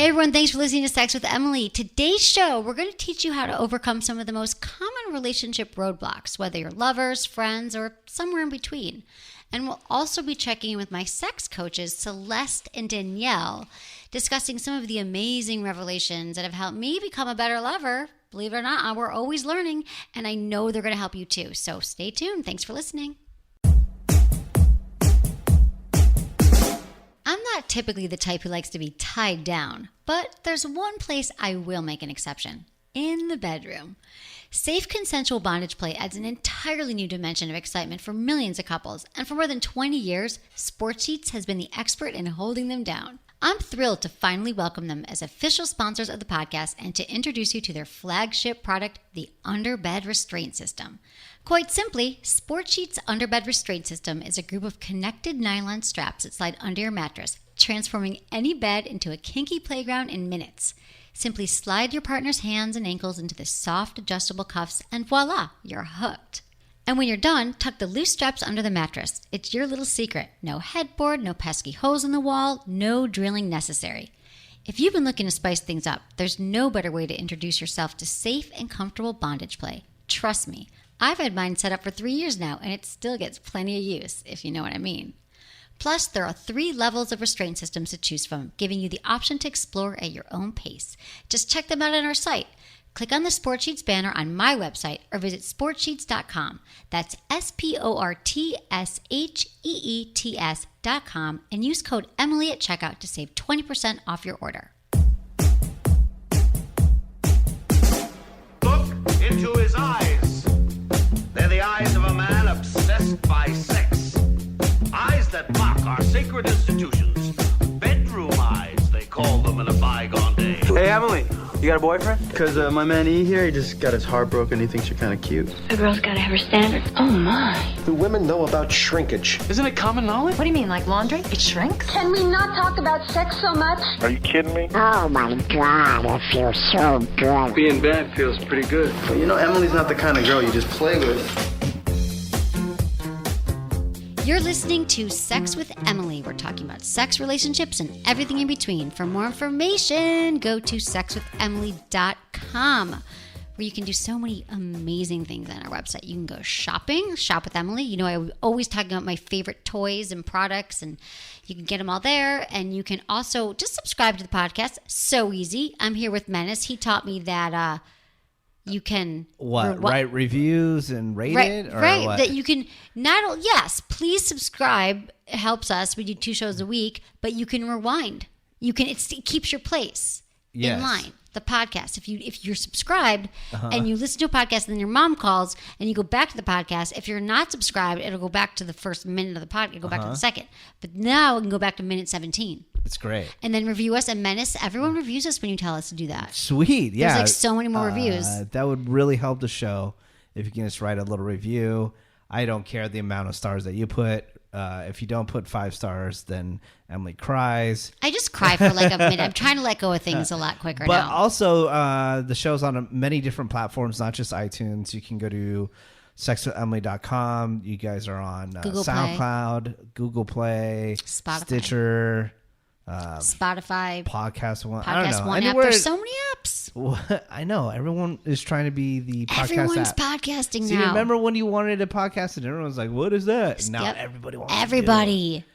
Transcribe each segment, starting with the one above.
Hey everyone, thanks for listening to Sex with Emily. Today's show, we're going to teach you how to overcome some of the most common relationship roadblocks, whether you're lovers, friends, or somewhere in between. And we'll also be checking in with my sex coaches, Celeste and Danielle, discussing some of the amazing revelations that have helped me become a better lover. Believe it or not, we're always learning, and I know they're going to help you too. So stay tuned. Thanks for listening. I'm not typically the type who likes to be tied down, but there's one place I will make an exception: in the bedroom. Safe consensual bondage play adds an entirely new dimension of excitement for millions of couples, and for more than 20 years, Sport Sheets has been the expert in holding them down. I'm thrilled to finally welcome them as official sponsors of the podcast and to introduce you to their flagship product, the Underbed Restraint System. Quite simply, Sport Sheets Underbed Restraint System is a group of connected nylon straps that slide under your mattress, transforming any bed into a kinky playground in minutes. Simply slide your partner's hands and ankles into the soft adjustable cuffs and voila, you're hooked. And when you're done, tuck the loose straps under the mattress. It's your little secret. No headboard, no pesky holes in the wall, no drilling necessary. If you've been looking to spice things up, there's no better way to introduce yourself to safe and comfortable bondage play. Trust me, I've had mine set up for 3 years now, and it still gets plenty of use, if you know what I mean. Plus, there are 3 levels of restraint systems to choose from, giving you the option to explore at your own pace. Just check them out on our site. Click on the Sport Sheets banner on my website or visit sportsheets.com. That's sportshets.com and use code Emily at checkout to save 20% off your order. Look into his eyes. They're the eyes of a man obsessed by sex. Eyes that mock our sacred institutions. Bedroom eyes, they call them in a bygone day. Hey, Emily, you got a boyfriend? Because my man E here, he just got his heart broken. He thinks you're kind of cute. A girl's got to have her standards. Oh, my. Do women know about shrinkage? Isn't it common knowledge? What do you mean, like laundry? It shrinks? Can we not talk about sex so much? Are you kidding me? Oh my God, it feels so good. Being bad feels pretty good. But you know, Emily's not the kind of girl you just play with. You're listening to Sex with Emily. We're talking about sex, relationships, and everything in between. For more information, go to sexwithemily.com, where you can do so many amazing things on our website. You can go shopping, shop with Emily. You know, I always talk about my favorite toys and products, and you can get them all there. And you can also just subscribe to the podcast. So easy. I'm here with Menace. He taught me that you can write reviews and rate it, or right? what? That you can yes, please subscribe. It helps us. We do 2 shows a week, but you can rewind. You can it keeps your place in line. The podcast. If you're subscribed and you listen to a podcast and then your mom calls and you go back to the podcast, if you're not subscribed, it'll go back to the first minute of the podcast, go back to the second. But now it can go back to minute 17. It's great. And then review us. And Menace, everyone reviews us when you tell us to do that. Sweet. Yeah. There's like so many more reviews. That would really help the show if you can just write a little review. I don't care the amount of stars that you put. If you don't put 5 stars, then Emily cries. I just cry for like a minute. I'm trying to let go of things a lot quicker but now. But also, the show's on many different platforms, not just iTunes. You can go to sexwithemily.com. You guys are on SoundCloud, Google Play, Spotify. Stitcher, Spotify, Podcast One. Podcast I don't know. One app. There's so many apps. I know. Everyone is trying to be the podcast Everyone's app. podcasting See, now. remember when you wanted a podcast and everyone was like, what is that? And now everybody wants to do it.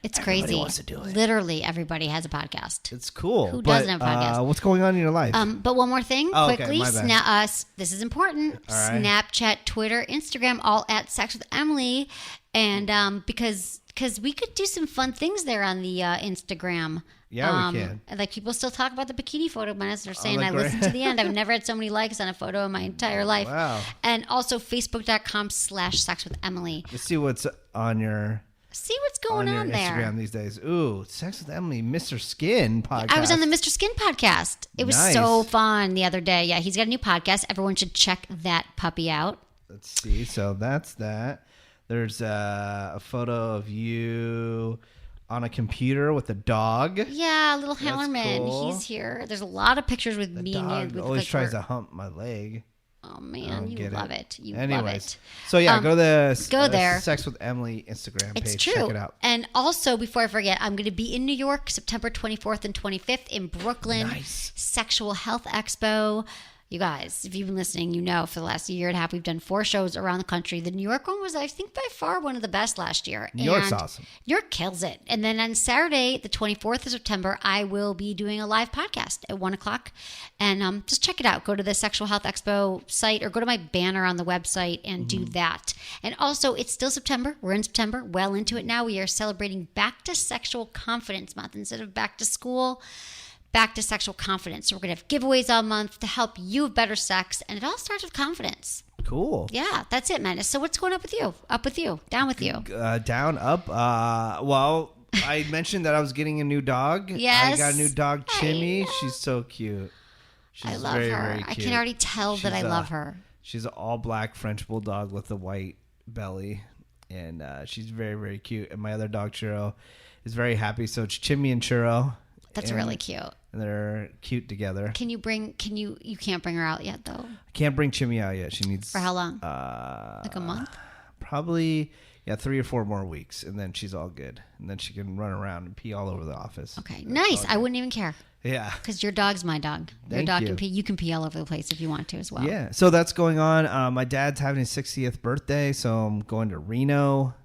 It's crazy. Everybody wants to do it. Literally everybody has a podcast. It's cool. Who doesn't have a podcast? What's going on in your life? But one more thing, quickly. Okay, my bad. This is important. All right. Snapchat, Twitter, Instagram, all at Sex with Emily. And because we could do some fun things there on the Instagram. Yeah, we can. Like people still talk about the bikini photo. They're saying I listened to the end. I've never had so many likes on a photo in my entire life. Wow. And also Facebook.com/Sex with Emily. Let's see what's on your... See what's going on there. Instagram these days. Ooh, Sex with Emily, Mr. Skin podcast. I was on the Mr. Skin podcast. It was so fun the other day. Yeah, he's got a new podcast. Everyone should check that puppy out. Let's see. So that's that. There's a photo of you on a computer with a dog. Yeah, little That's Hallerman. cool. He's here. There's a lot of pictures with The me dog and you. always tries to hump my leg. Oh, Oh man, you love it. You love it. So yeah, go to the go there. Sex with Emily Instagram page. It's true. Check it out. And also, before I forget, I'm going to be in New York, September 24th and 25th in Brooklyn. Nice. Sexual Health Expo. You guys, if you've been listening, you know for the last year and a half, we've done 4 shows around the country. The New York one was, I think, by far one of the best last year. New York's awesome. New York kills it. And then on Saturday, the 24th of September, I will be doing a live podcast at 1 o'clock. And just check it out. Go to the Sexual Health Expo site or go to my banner on the website and do that. And also, it's still September. We're in September, well into it now. We are celebrating Back to Sexual Confidence Month instead of back to school. Back to sexual confidence. So we're going to have giveaways all month to help you have better sex. And it all starts with confidence. Cool. Yeah, that's it, Menace. So what's going up with you? Up with you? Down with you? Down, up. Well, I mentioned that I was getting a new dog. Yes. I got a new dog, Chimmy. She's so cute. She's I love very, her. very I cute. can already tell that I love her. She's an all-black French bulldog with a white belly. And she's very, very cute. And my other dog, Churro, is very happy. So it's Chimmy and Churro. That's really cute. And they're cute together. You can't bring her out yet though? I can't bring Chimmy out yet. She needs... For how long? Like a month? Probably, 3 or 4 more weeks. And then she's all good. And then she can run around and pee all over the office. Okay, nice. I wouldn't even care. Yeah. Because your dog's my dog. Your Thank dog you. can pee. You can pee all over the place if you want to as well. Yeah. So that's going on. My dad's having his 60th birthday. So I'm going to Reno.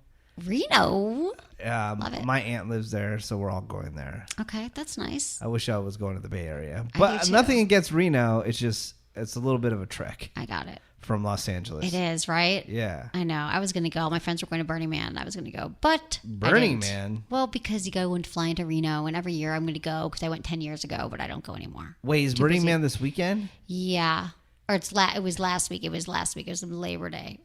Reno? Love it. My aunt lives there, so we're all going there. Okay, that's nice. I wish I was going to the Bay Area, I but do too. nothing against Reno. It's a little bit of a trek I got it. from Los Angeles. It is, right? Yeah. I know. I was going to go. My friends were going to Burning Man. I was going to go, but I Burning didn't. Man? Well, because you go and fly into Reno, and every year I'm going to go because I went 10 years ago, but I don't go anymore. Wait, is Too Burning busy. Man this weekend? Yeah. Or it was last week. It was Labor Day.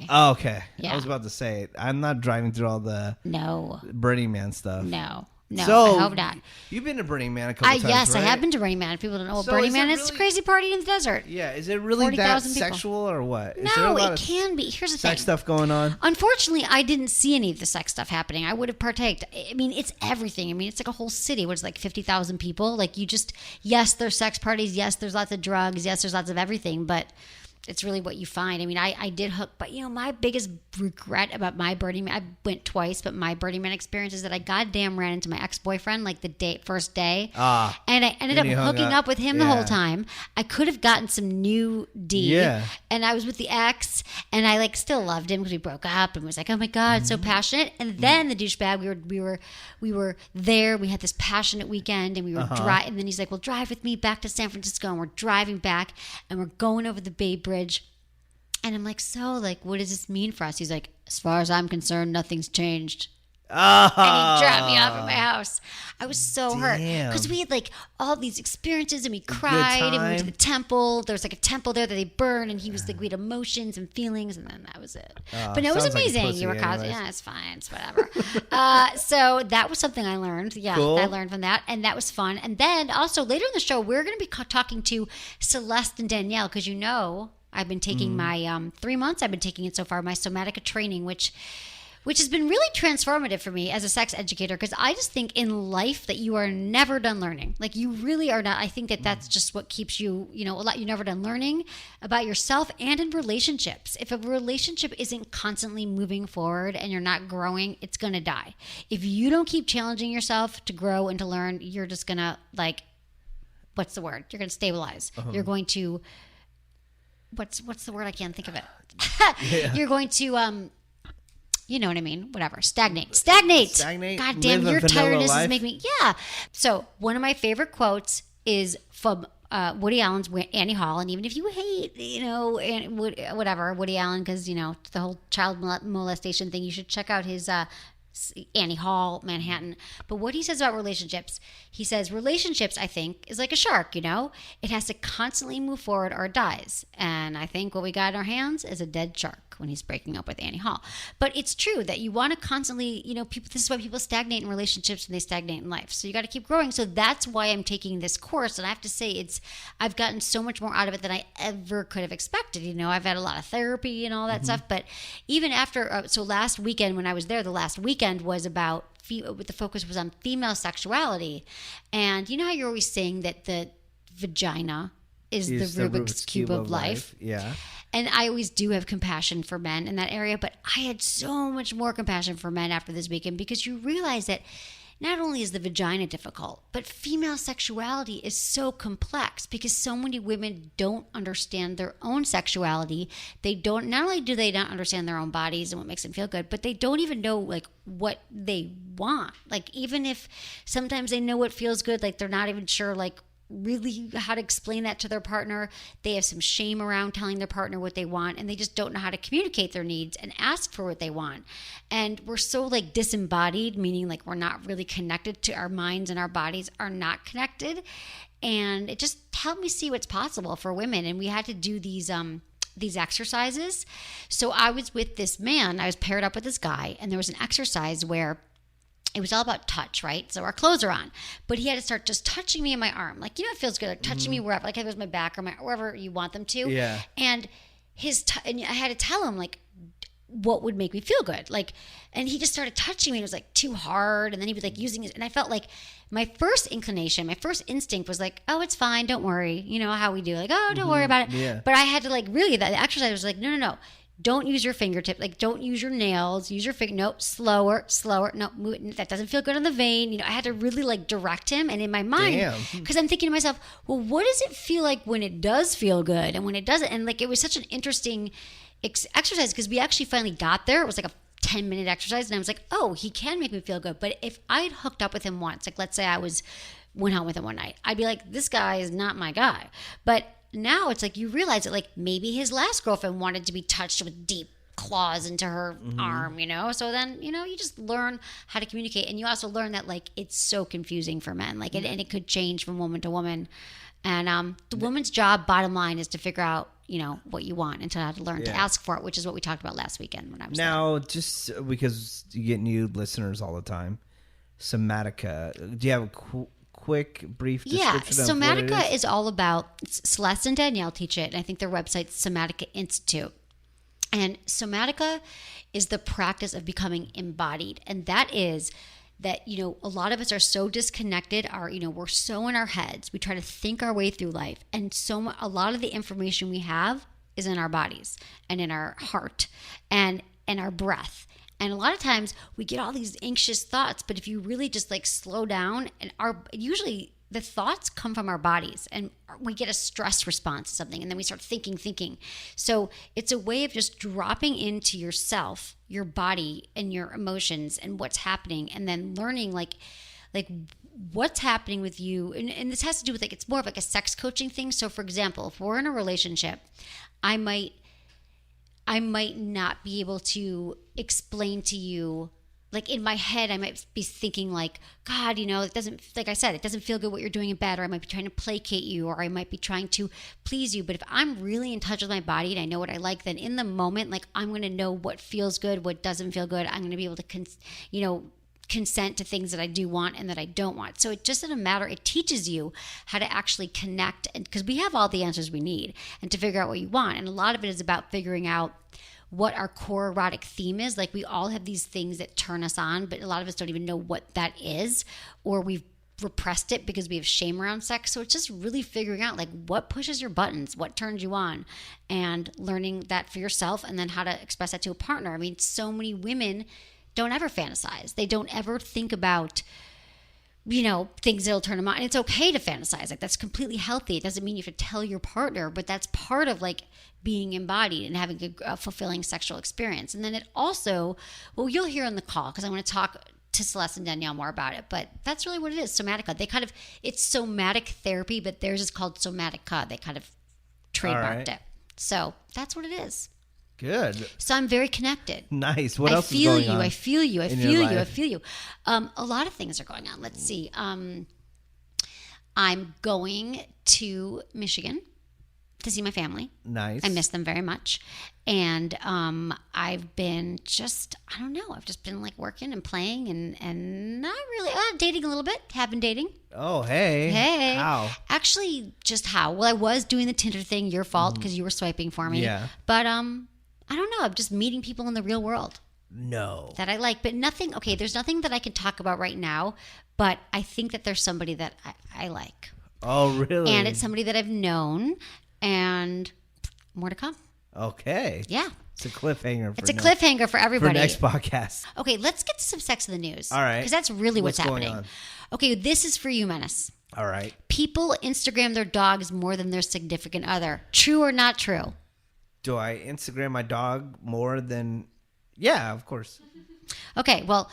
Oh, okay. Yeah. I was about to say, I'm not driving through all the No. Burning Man stuff. No, So, I hope not. You've been to Burning Man a couple times, Yes, right? I have been to Burning Man. People don't know what So Burning is Man it is. It's a really- crazy party in the desert. Yeah, is it really 40,000 that people. sexual or what? Is there a No, lot it of can be. Here's the thing. sex stuff going on? Unfortunately, I didn't see any of the sex stuff happening. I would have partaked. I mean, it's everything. I mean, it's like a whole city. What's like 50,000 people? Like yes, there's sex parties. Yes, there's lots of drugs. Yes, there's lots of everything. But it's really what you find. I mean, I did hook, but my biggest regret about my Burning Man, I went twice, but my Burning Man experience is that I goddamn ran into my ex-boyfriend like the first day. And I ended up and you hung hooking up. up with him the Yeah. whole time. I could have gotten some new D. Yeah. And I was with the ex, and I still loved him because we broke up and was like, oh my God, so passionate. And then the douchebag, we were there. We had this passionate weekend, and we were and then he's like, well, drive with me back to San Francisco. And we're driving back, and we're going over the Bay Bridge. And I'm like, so what does this mean for us? He's like, as far as I'm concerned, nothing's changed. And he dropped me off at my house. I was so hurt because we had all these experiences, and we cried, and we went to the temple. There was a temple there that they burned, and he was we had emotions and feelings, and then that was it. But no, it was sounds like a amazing. pussy You were anyways. yeah, it's fine, it's whatever. So that was something I learned. Yeah, Cool. I learned from that, and that was fun. And then also later in the show, we're going to be talking to Celeste and Danielle because I've been taking my 3 months. I've been taking it so far. My Somatic training, which has been really transformative for me as a sex educator, because I just think in life that you are never done learning. You really are not. I think that that's just what keeps you, a lot. You're never done learning about yourself and in relationships. If a relationship isn't constantly moving forward and you're not growing, it's going to die. If you don't keep challenging yourself to grow and to learn, you're just going to what's the word? You're going to stabilize. You're going to, what's the word? I can't think of it. You're going to, you know what I mean? Whatever. Stagnate. God damn, Live a your vanilla tiredness life. is making me. Yeah. So one of my favorite quotes is from Woody Allen's Annie Hall. And even if you hate, whatever, Woody Allen, because, the whole child molestation thing, you should check out his Annie Hall, Manhattan. But what he says about relationships, he says, relationships, I think, is like a shark, It has to constantly move forward or it dies. And I think what we got in our hands is a dead shark when he's breaking up with Annie Hall. But it's true that you want to constantly, people. This is why people stagnate in relationships and they stagnate in life. So you got to keep growing. So that's why I'm taking this course. And I have to say, I've gotten so much more out of it than I ever could have expected. I've had a lot of therapy and all that stuff. But even after, so last weekend when I was there, the last weekend was about, the focus was on female sexuality. And you know how you're always saying that the vagina is the Rubik's Cube of life. Yeah. And I always do have compassion for men in that area, but I had so much more compassion for men after this weekend, because you realize that not only is the vagina difficult, but female sexuality is so complex because so many women don't understand their own sexuality. They don't, not only do they not understand their own bodies and what makes them feel good, but they don't even know like what they want. Like even if sometimes they know what feels good, like they're not even sure like really how to explain that to their partner. They have some shame around telling their partner what they want, and they just don't know how to communicate their needs and ask for what they want. And we're so like disembodied, meaning like we're not really connected to our minds, and our bodies are not connected. And it just helped me see what's possible for women. And we had to do these exercises. So I was with this man, I was paired up with this guy, and there was an exercise where it was all about touch, right? So our clothes are on, but he had to start just touching me in my arm. Like, you know, it feels good. Like touching me wherever, like if it was my back or wherever you want them to. Yeah. And and I had to tell him like what would make me feel good. Like, and he just started touching me, and it was like too hard. And then he was like using it. And I felt like my first instinct was like, oh, it's fine. Don't worry. You know how we do, like, oh, don't worry about it. Yeah. But I had to like really, that exercise was like, no. Don't use your fingertip. Like, don't use your nails. Use your finger. Nope. Slower. No, that doesn't feel good on the vein. You know, I had to really like direct him. And in my mind, because I'm thinking to myself, well, what does it feel like when it does feel good and when it doesn't? And like, it was such an interesting exercise because we actually finally got there. It was like a 10-minute exercise, and I was like, oh, he can make me feel good. But if I'd hooked up with him once, like let's say I went home with him one night, I'd be like, this guy is not my guy. But now it's like you realize that like maybe his last girlfriend wanted to be touched with deep claws into her arm, you know? So then, you know, you just learn how to communicate. And you also learn that like it's so confusing for men, like, and it could change from woman to woman. And the woman's job, bottom line, is to figure out, you know, what you want and to how to learn to ask for it, which is what we talked about last weekend when I was now there. Just because you get new listeners all the time, Somatica, do you have a quick, brief description of what it Somatica is all about, Celeste and Danielle teach it, and I think their website's Somatica Institute. And Somatica is the practice of becoming embodied. And that is that, you know, a lot of us are so disconnected, we're so in our heads. We try to think our way through life. And a lot of the information we have is in our bodies and in our heart and our breath. And a lot of times we get all these anxious thoughts, but if you really just like slow down, and usually the thoughts come from our bodies, and we get a stress response to something, and then we start thinking. So it's a way of just dropping into yourself, your body and your emotions and what's happening, and then learning like what's happening with you. And this has to do with like, it's more of like a sex coaching thing. So for example, if we're in a relationship, I might not be able to explain to you, like in my head, I might be thinking like, God, you know, it doesn't, like I said, it doesn't feel good what you're doing in bed, or I might be trying to placate you, or I might be trying to please you. But if I'm really in touch with my body and I know what I like, then in the moment, like I'm going to know what feels good, what doesn't feel good. I'm going to be able to, consent to things that I do want and that I don't want. So it just doesn't matter. It teaches you how to actually connect, and because we have all the answers we need, and to figure out what you want. And a lot of it is about figuring out what our core erotic theme is. Like we all have these things that turn us on, but a lot of us don't even know what that is, or we've repressed it because we have shame around sex. So it's just really figuring out like what pushes your buttons, what turns you on, and learning that for yourself, and then how to express that to a partner. I mean, so many women don't ever fantasize. They don't ever think about, things that'll turn them on. And it's okay to fantasize. Like that's completely healthy. It doesn't mean you have to tell your partner, but that's part of like being embodied and having a fulfilling sexual experience. And then it also, you'll hear on the call, because I want to talk to Celeste and Danielle more about it, but that's really what it is. Somatica. It's somatic therapy, but theirs is called Somatica. They kind of trademarked it. So that's what it is. Good. So I'm very connected. Nice. What else is going on? I feel you. A lot of things are going on. Let's see. I'm going to Michigan to see my family. Nice. I miss them very much. And I've been I've just been like working and playing and not really dating a little bit. Have been dating. Oh, hey. How? Actually, just how? Well, I was doing the Tinder thing, your fault, because you were swiping for me. Yeah. But I don't know. I'm just meeting people in the real world. No. That I like, but nothing. Okay, there's nothing that I can talk about right now, but I think that there's somebody that I like. Oh, really? And it's somebody that I've known, and more to come. Okay. Yeah. It's a cliffhanger. It's a cliffhanger for everybody. For next podcast. Okay, let's get to some sex in the news. All right. Because that's really what's going happening. on? Okay, this is for you, Menace. All right. People Instagram their dogs more than their significant other. True or not true? Do I Instagram my dog more than... Yeah, of course. Okay, well,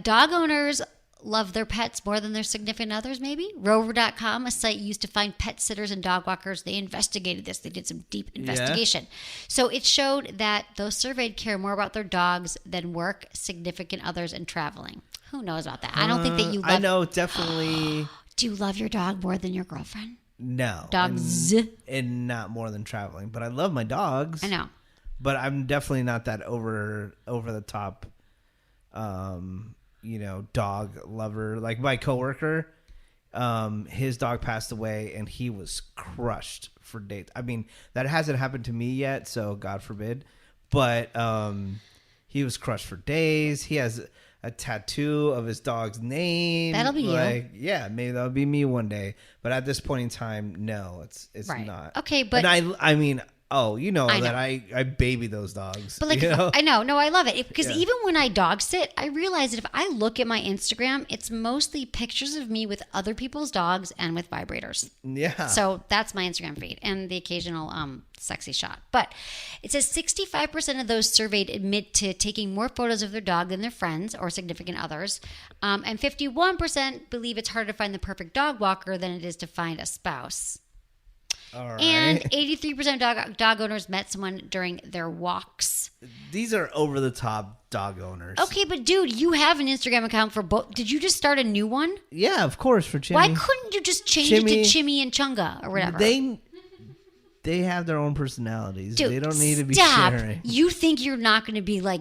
dog owners love their pets more than their significant others, maybe? Rover.com, a site used to find pet sitters and dog walkers. They investigated this. They did some deep investigation. So it showed that those surveyed care more about their dogs than work, significant others, and traveling. Who knows about that? I don't think that you love... I know, definitely... Do you love your dog more than your girlfriend? No. Dogs. And not more than traveling. But I love my dogs. I know. But I'm definitely not that over the top, dog lover. Like my coworker, his dog passed away and he was crushed for days. I mean, that hasn't happened to me yet, so God forbid. But he was crushed for days. He has a tattoo of his dog's name. That'll be you. Yeah, maybe that'll be me one day. But at this point in time, no, it's right. not. Okay, but and I mean. Oh, you know, I know that I baby those dogs. But like, you know? I know. No, I love it. Because even when I dog sit, I realize that if I look at my Instagram, it's mostly pictures of me with other people's dogs and with vibrators. Yeah. So that's my Instagram feed and the occasional sexy shot. But it says 65% of those surveyed admit to taking more photos of their dog than their friends or significant others. And 51% believe it's harder to find the perfect dog walker than it is to find a spouse. All right. And 83% of dog owners met someone during their walks. These are over the top dog owners. Okay, but dude, you have an Instagram account for both. Did you just start a new one? Yeah, of course, for Chimmy. Why couldn't you just change it to Chimmy and Chunga or whatever? They have their own personalities. Dude, they don't need to be stop. sharing. You think you're not going to be like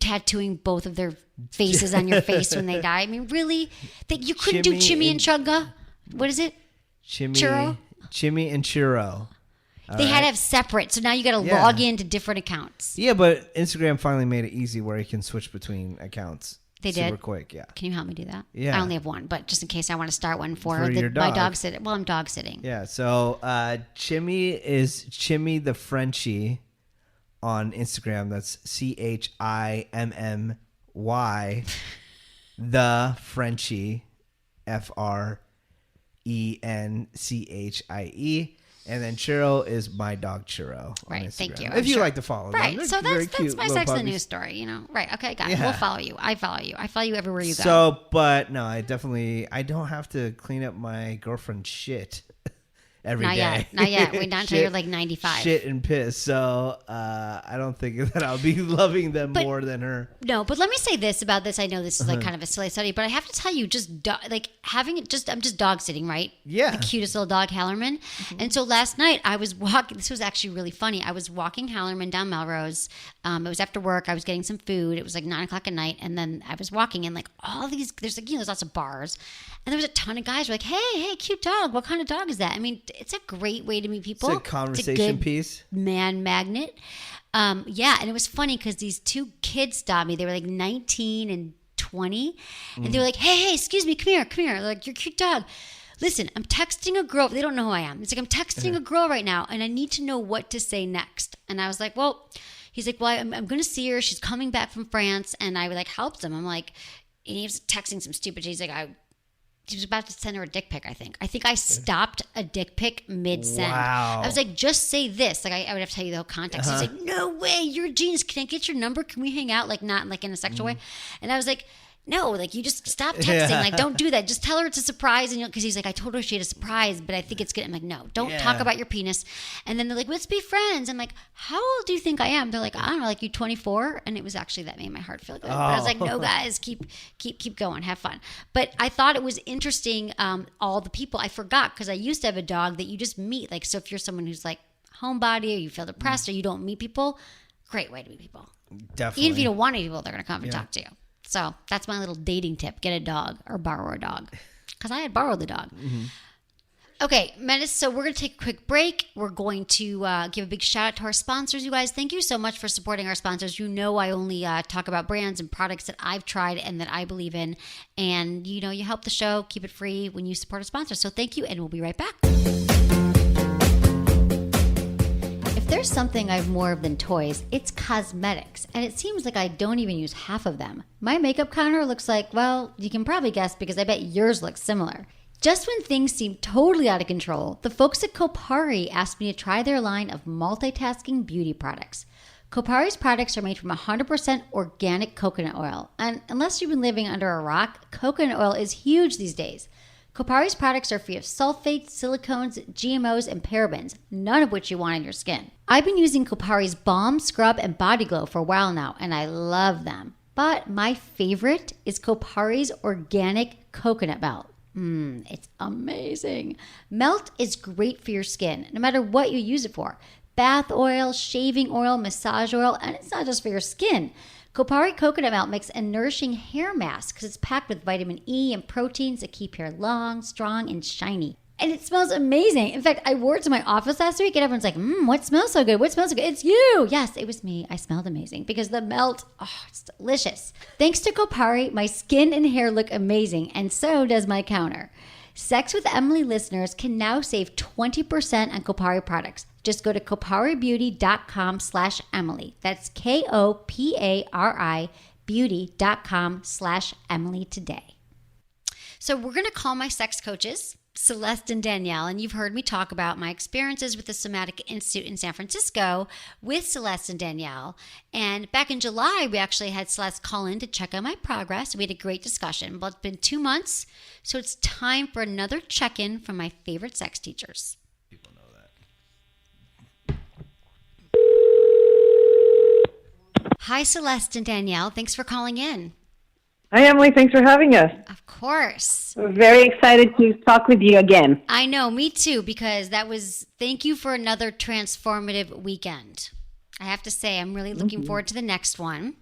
tattooing both of their faces on your face when they die? I mean, really? That you couldn't do Chimmy and Chunga? What is it? Churro? Chimmy and Churro. They had to have separate, so now you got to log into different accounts. Yeah, but Instagram finally made it easy where you can switch between accounts. They did? Super quick, yeah. Can you help me do that? Yeah. I only have one, but just in case I want to start one for your dog. my dog sitting. Well, I'm dog sitting. Yeah, so Chimmy is Chimmy the Frenchie on Instagram. That's CHIMMY the Frenchie FRENCHIE. And then Churro is my dog Churro. Right, thank you. If you like to follow them. Right, They're so very that's cute my little Sex in the puppies. News story, you know. Right, okay, got it. Yeah. We'll follow you. I follow you. I follow you everywhere you go. So, but no, I don't have to clean up my girlfriend's shit every day. Not yet. Wait, not until you're like 95. Shit and piss. So I don't think that I'll be loving them more than her. No, but let me say this about this. I know this is like kind of a silly study, but I have to tell you, I'm just dog sitting, right? Yeah. The cutest little dog, Hallerman. And so last night I was walking. This was actually really funny. I was walking Hallerman down Melrose. It was after work. I was getting some food. It was like 9 o'clock at night, and then I was walking, and like all these, there's lots of bars, and there was a ton of guys who were like, hey, cute dog. What kind of dog is that? I mean, it's a great way to meet people. It's a conversation piece. Man magnet. Yeah, and it was funny because these two kids stopped me. They were like 19 and 20, and they were like, hey, excuse me, come here. They're like, you're a cute dog. Listen, I'm texting a girl. They don't know who I am. It's like, I'm texting a girl right now, and I need to know what to say next. And I was like, well, he's like, well, I'm going to see her. She's coming back from France, and I like helped him. I'm like, and he was texting some stupid shit. He's like, he was about to send her a dick pic, I think. I think I stopped a dick pic mid-send. Wow. I was like, just say this. Like, I would have to tell you the whole context. He's like, no way, you're a genius. Can I get your number? Can we hang out? Like, not like in a sexual way. And I was like, no, like, you just stop texting. Like, don't do that. Just tell her it's a surprise. And because he's like, I told her she had a surprise, but I think it's good. I'm like, no, don't talk about your penis. And then they're like, let's be friends. I'm like, how old do you think I am? They're like, I don't know, like, you 24? And it was actually, that made my heart feel good. But I was like, no, guys, keep going, have fun. But I thought it was interesting, all the people. I forgot because I used to have a dog that you just meet. Like, so if you're someone who's like homebody or you feel depressed or you don't meet people, great way to meet people. Definitely. Even if you don't want any people, they're going to come and talk to you. So that's my little dating tip. Get a dog or borrow a dog. Because I had borrowed the dog. Okay, Menace, so we're going to take a quick break. We're going to give a big shout out to our sponsors, you guys. Thank you so much for supporting our sponsors. You know I only talk about brands and products that I've tried and that I believe in. And, you know, you help the show, keep it free when you support a sponsor. So thank you, and we'll be right back. If there's something I've more of than toys, it's cosmetics. And it seems like I don't even use half of them. My makeup counter looks like, well, you can probably guess because I bet yours looks similar. Just when things seem totally out of control, the folks at Kopari asked me to try their line of multitasking beauty products. Kopari's products are made from 100% organic coconut oil. And unless you've been living under a rock, coconut oil is huge these days. Kopari's products are free of sulfates, silicones, GMOs, and parabens, none of which you want on your skin. I've been using Kopari's Balm, Scrub, and Body Glow for a while now, and I love them. But my favorite is Kopari's Organic Coconut Melt. It's amazing. Melt is great for your skin, no matter what you use it for. Bath oil, shaving oil, massage oil, and it's not just for your skin. Kopari Coconut Melt makes a nourishing hair mask because it's packed with vitamin E and proteins that keep hair long, strong, and shiny. And it smells amazing. In fact, I wore it to my office last week and everyone's like, what smells so good? What smells so good? It's you. Yes, it was me. I smelled amazing because the melt, it's delicious. Thanks to Kopari, my skin and hair look amazing, and so does my counter. Sex with Emily listeners can now save 20% on Kopari products. Just go to koparibeauty.com/Emily. That's KOPARI beauty.com/Emily today. So we're going to call my sex coaches, Celeste and Danielle, and you've heard me talk about my experiences with the Somatic Institute in San Francisco with Celeste and Danielle. And back in July, we actually had Celeste call in to check on my progress. We had a great discussion. But it's been 2 months, so it's time for another check-in from my favorite sex teachers. People know that. Hi, Celeste and Danielle. Thanks for calling in. Hi, Emily. Thanks for having us. Of course. We're very excited to talk with you again. I know, me too, because thank you for another transformative weekend. I have to say, I'm really looking forward to the next one.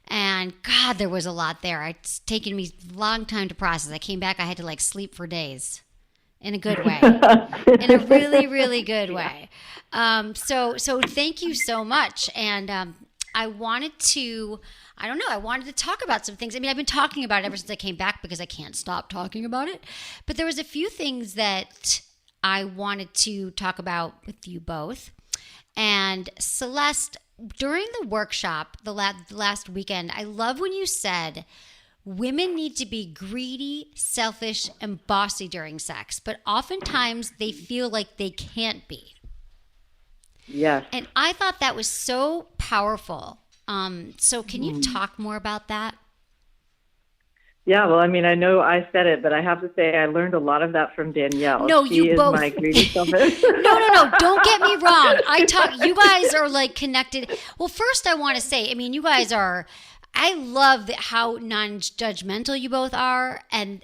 And God, there was a lot there. It's taken me a long time to process. I came back, I had to sleep for days. In a good way. In a really, really good way. So thank you so much. And I wanted to talk about some things. I mean, I've been talking about it ever since I came back because I can't stop talking about it. But there was a few things that I wanted to talk about with you both. And Celeste, during the workshop, the last weekend, I love when you said women need to be greedy, selfish, and bossy during sex. But oftentimes they feel like they can't be. Yes. And I thought that was so powerful. So can you talk more about that? Yeah, well, I mean, I know I said it, but I have to say I learned a lot of that from Danielle. No, she you is both. my greedy selfish. No. Don't get me wrong. You guys are connected. Well, first I want to say, I mean, you guys are, I love how non-judgmental you both are and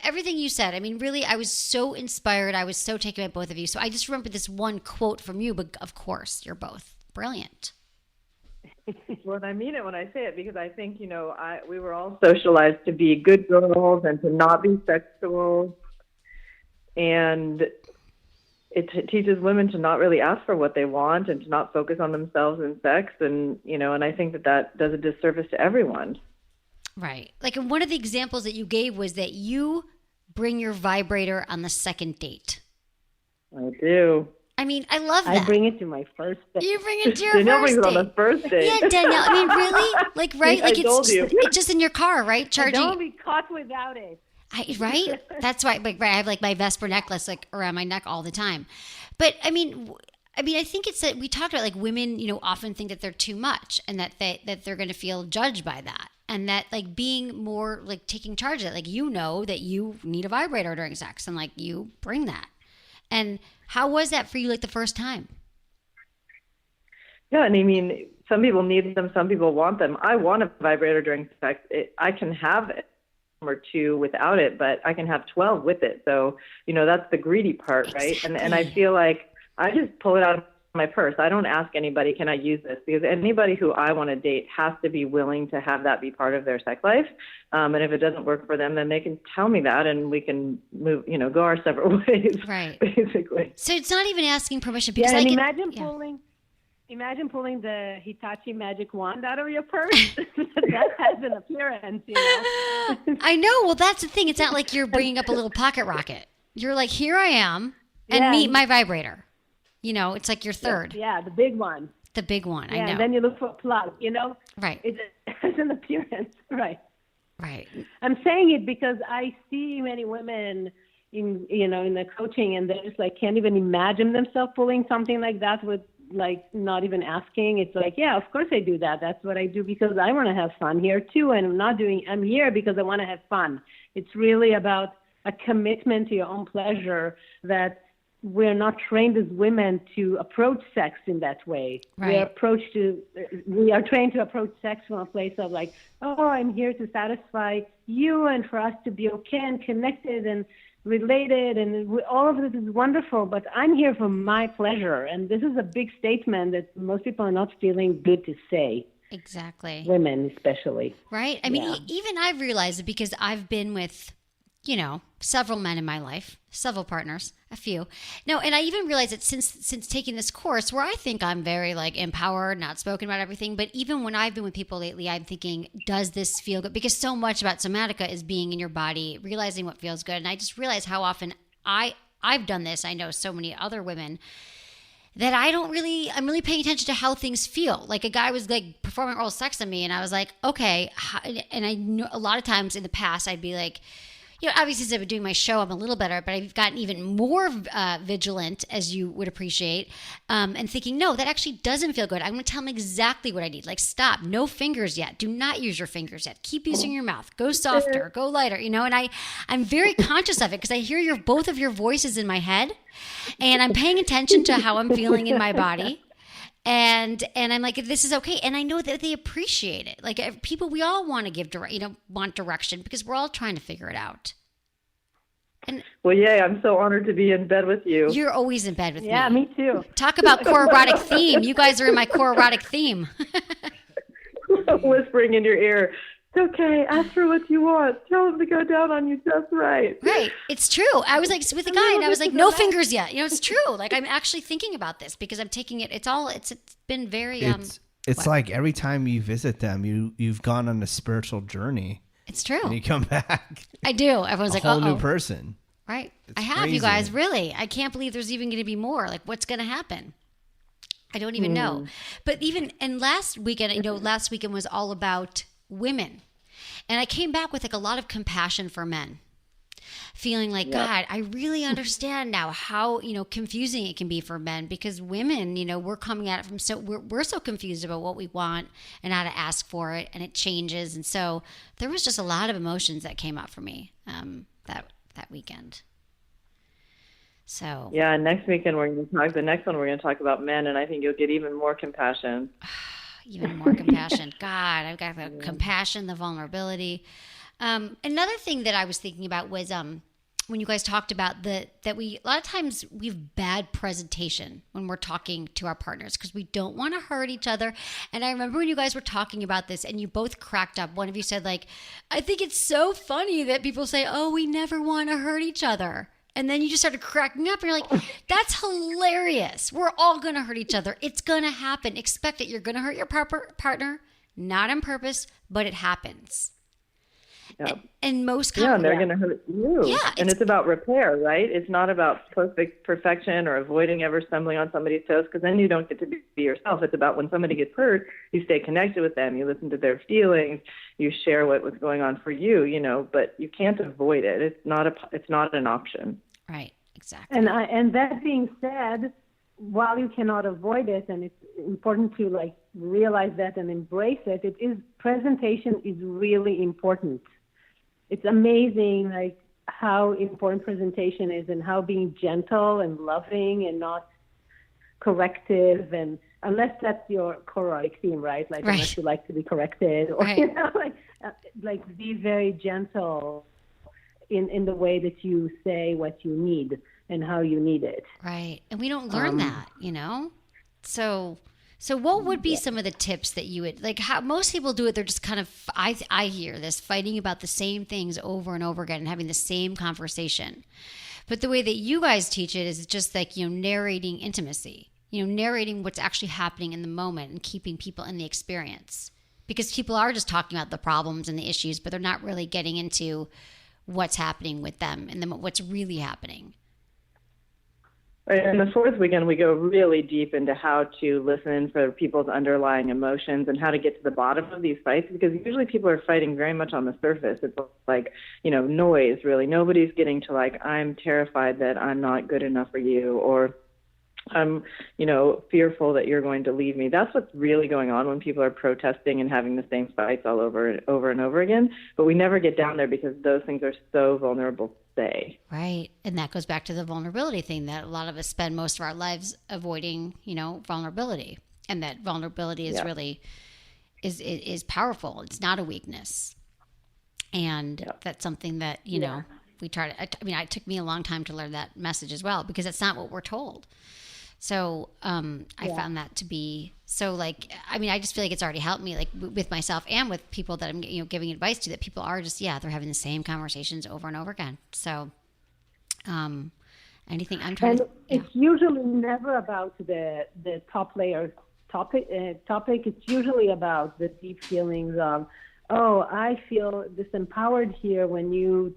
everything you said. I mean, really, I was so inspired. I was so taken by both of you. So I just remember this one quote from you, but of course, you're both brilliant. Well, I mean it when I say it because I think, we were all socialized to be good girls and to not be sexual. And it teaches women to not really ask for what they want and to not focus on themselves and sex. And, and I think that does a disservice to everyone. Right. And one of the examples that you gave was that you bring your vibrator on the second date. I do. I mean, I love that. I bring it to my first date. You bring it to your Danielle first brings date. it on the first date. Yeah, Danielle. I mean, really? Right? I told you. It's just in your car, right? Charging. Don't be caught without it. Right? That's why. I have my Vesper necklace around my neck all the time. But I mean, I think it's that we talked about women, often think that they're too much and that they're going to feel judged by that. And that being more taking charge of that, that you need a vibrator during sex and you bring that. And how was that for you the first time? Yeah, and I mean, some people need them, some people want them. I want a vibrator during sex. I can have it or two without it, but I can have 12 with it. So, that's the greedy part, right? Exactly. And I feel like I just pull it out of my purse. I don't ask anybody, can I use this? Because anybody who I want to date has to be willing to have that be part of their sex life. And if it doesn't work for them, then they can tell me that, and we can move, go our separate ways. Right. Basically. So it's not even asking permission because Imagine pulling the Hitachi magic wand out of your purse. That has an appearance, I know. Well, that's the thing. It's not like you're bringing up a little pocket rocket. You're like, here I am, and meet my vibrator. It's like your third. Yeah, the big one. The big one. I know. And then you look for a plug. Right. It has an appearance. Right. Right. I'm saying it because I see many women in the coaching, and they just can't even imagine themselves pulling something like that with not even asking. It's like, yeah, of course I do that. That's what I do because I want to have fun here too. And I'm here because I want to have fun. It's really about a commitment to your own pleasure that we're not trained as women to approach sex in that way. Right. We are trained to approach sex from a place of I'm here to satisfy you and for us to be okay and connected and related, and all of this is wonderful, but I'm here for my pleasure. And this is a big statement that most people are not feeling good to say. Exactly. Women especially. Right? I mean, even I've realized it because I've been with, several men in my life, several partners, a few. No, and I even realized that since taking this course where I think I'm very empowered, not spoken about everything, but even when I've been with people lately, I'm thinking, does this feel good? Because so much about Somatica is being in your body, realizing what feels good. And I just realized how often I've done this. I know so many other women that I'm really paying attention to how things feel. Like a guy was performing oral sex on me and I was like, okay. And I know a lot of times in the past I'd be like, obviously since I've been doing my show, I'm a little better, but I've gotten even more vigilant, as you would appreciate, and thinking, no, that actually doesn't feel good. I'm going to tell him exactly what I need. Stop, no fingers yet. Do not use your fingers yet. Keep using your mouth. Go softer, go lighter, and I'm very conscious of it because I hear both of your voices in my head, and I'm paying attention to how I'm feeling in my body. And I'm like, this is okay. And I know that they appreciate it. People, we all want to give want direction because we're all trying to figure it out. And well, yay, I'm so honored to be in bed with you. You're always in bed with me. Yeah, me too. Talk about core erotic theme. You guys are in my core erotic theme. Whispering in your ear. It's okay. Ask for what you want. Tell him to go down on you just right. Right. It's true. I was with a guy and I was like, no fingers yet. It's true. I'm actually thinking about this because I'm taking it. It's been very, it's like every time you visit them, you've gone on a spiritual journey. It's true. And you come back. I do. Everyone's like, a whole new person. Right. It's I have, crazy. you guys, really. I can't believe there's even going to be more. What's going to happen? I don't even know. But last weekend was all about women. And I came back with a lot of compassion for men. Feeling God, I really understand now how, confusing it can be for men because women, we're coming at it from we're so confused about what we want and how to ask for it, and it changes. And so there was just a lot of emotions that came up for me that weekend. So yeah, next weekend the next one we're going to talk about men, and I think you'll get even more compassion. Even more compassion. God, I've got the compassion, the vulnerability. Another thing that I was thinking about was when you guys talked about that we a lot of times we have bad presentation when we're talking to our partners because we don't want to hurt each other. And I remember when you guys were talking about this and you both cracked up. One of you said I think it's so funny that people say, oh, we never want to hurt each other. And then you just started cracking up and you're like, that's hilarious. We're all going to hurt each other. It's going to happen. Expect it. You're going to hurt your partner, not on purpose, but it happens. Yeah. And most and they're going to hurt you. Yeah, and it's about repair, right? It's not about perfection or avoiding ever stumbling on somebody's toes, because then you don't get to be yourself. It's about when somebody gets hurt, you stay connected with them, you listen to their feelings, you share what was going on for you, but you can't avoid it. It's not an option. Right, exactly. And that being said, while you cannot avoid it, and it's important to realize that and embrace it, presentation is really important. It's amazing, how important presentation is and how being gentle and loving and not corrective, and unless that's your correct theme, right? Unless you like to be corrected, or be very gentle in the way that you say what you need and how you need it. Right, and we don't learn that, So what would be some of the tips that you would like? How most people do it, they're just kind of I hear this fighting about the same things over and over again and having the same conversation. But the way that you guys teach it is just like, narrating intimacy, narrating what's actually happening in the moment and keeping people in the experience. Because people are just talking about the problems and the issues, but they're not really getting into what's happening with them and then what's really happening. Right, and the fourth weekend, we go really deep into how to listen for people's underlying emotions and how to get to the bottom of these fights, because usually people are fighting very much on the surface. It's like, noise, really. Nobody's getting to like, I'm terrified that I'm not good enough for you, or I'm, fearful that you're going to leave me. That's what's really going on when people are protesting and having the same fights all over and over again. But we never get down there because those things are so vulnerable to say. Right. And that goes back to the vulnerability thing that a lot of us spend most of our lives avoiding, vulnerability. And that vulnerability is really is powerful. It's not a weakness. And that's something that, we try to, it took me a long time to learn that message as well, because that's not what we're told. So I found that to be so I just feel like it's already helped me with myself and with people that I'm giving advice to, that people are just, they're having the same conversations over and over again. So anything I'm trying to. It's usually never about the top layer topic. It's usually about the deep feelings of, oh, I feel disempowered here when you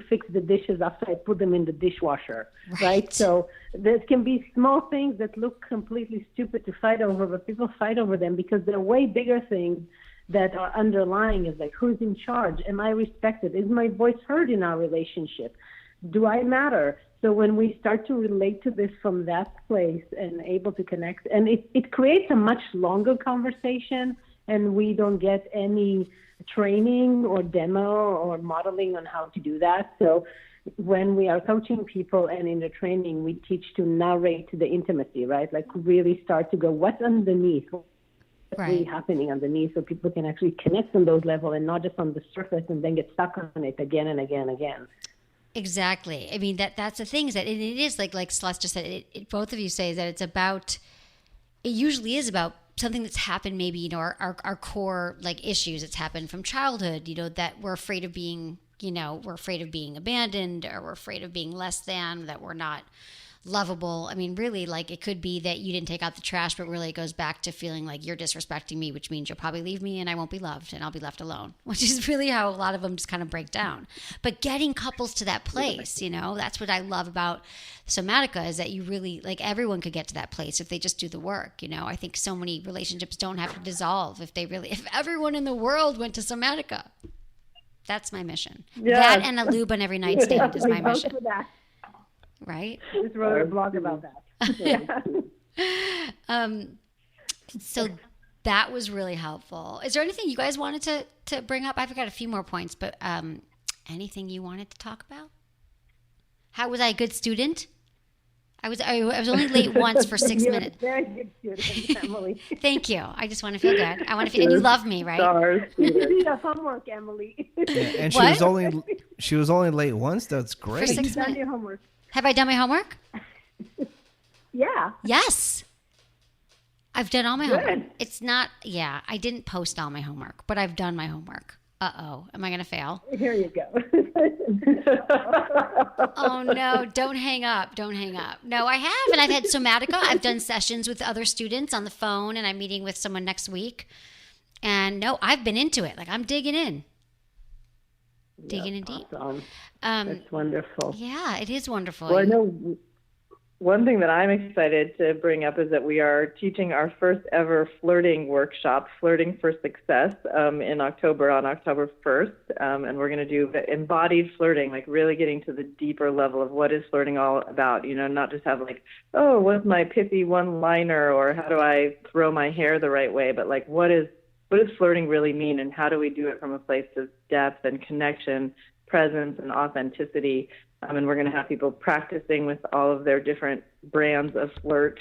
fix the dishes after I put them in the dishwasher, right? So there can be small things that look completely stupid to fight over, but people fight over them because they're way bigger things that are underlying. Is like, who's in charge? Am I respected? Is my voice heard in our relationship? Do I matter? So when we start to relate to this from that place and able to connect, and it creates a much longer conversation, and we don't get any training or demo or modeling on how to do that. So when we are coaching people and in the training, we teach to narrate the intimacy, right? Like really start to go, what's underneath? What's really happening underneath, so people can actually connect on those levels and not just on the surface and then get stuck on it again and again and again. Exactly. I mean, that's the thing, is that it is like Celeste just said, both of you say that it usually is about something that's happened, maybe, our core issues that's happened from childhood, that we're afraid of being, we're afraid of being abandoned, or we're afraid of being less than, that we're not lovable. I mean, really, it could be that you didn't take out the trash, but really it goes back to feeling like you're disrespecting me, which means you'll probably leave me and I won't be loved and I'll be left alone, which is really how a lot of them just kind of break down. But getting couples to that place, that's what I love about Somatica, is that you really, everyone could get to that place if they just do the work. I think so many relationships don't have to dissolve if everyone in the world went to Somatica. That's my mission. That and a lube on every nightstand is my mission. Right? I just wrote a blog about that. So that was really helpful. Is there anything you guys wanted to bring up? I've got a few more points, but anything you wanted to talk about? How was I a good student? I was only late once for 6 minutes. You're a very good student, Emily. Thank you. I just want to feel good. I want to feel, and you love me, right? You did your homework, Emily. And she was only late once. That's great. For 6 You've done minutes. your homework. Have I done my homework? Yeah. Yes. I've done all my Good. homework. It's not, I didn't post all my homework, but I've done my homework. Uh-oh. Am I going to fail? Here you go. Oh, no. Don't hang up. Don't hang up. No, I have. And I've had Somatica. I've done sessions with other students on the phone, and I'm meeting with someone next week. And no, I've been into it. I'm digging in. Digging in deep. Awesome. That's wonderful. Yeah, it is wonderful. Well, I know one thing that I'm excited to bring up is that we are teaching our first ever flirting workshop, Flirting for Success, in October, on October 1st. And we're going to do embodied flirting, really getting to the deeper level of what is flirting all about, not just have what's my pithy one-liner, or how do I throw my hair the right way, but what does flirting really mean, and how do we do it from a place of depth and connection, presence and authenticity. And we're going to have people practicing with all of their different brands of flirt,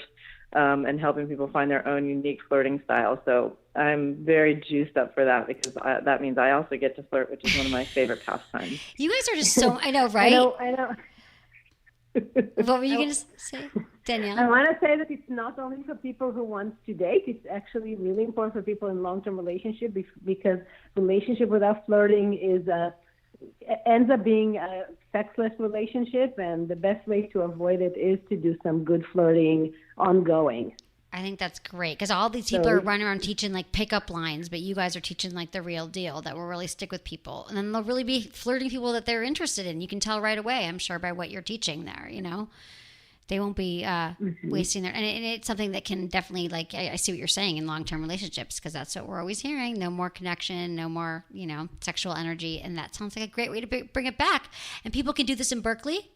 and helping people find their own unique flirting style. So I'm very juiced up for that, because that means I also get to flirt, which is one of my favorite pastimes. You guys are just so, I know, right? I know. What were you going to say? Danielle? I want to say that it's not only for people who want to date. It's actually really important for people in long-term relationship because relationship without flirting ends up being a sexless relationship, and the best way to avoid it is to do some good flirting ongoing. I think that's great because all these people are running around teaching like pickup lines, but you guys are teaching like the real deal that will really stick with people. And then they'll really be flirting people that they're interested in. You can tell right away, I'm sure, by what you're teaching there, you know? They won't be wasting their, and it's something that can definitely, like, I see what you're saying in long-term relationships because that's what we're always hearing. No more connection, no more, you know, sexual energy. And that sounds like a great way to bring it back. And people can do this in Berkeley?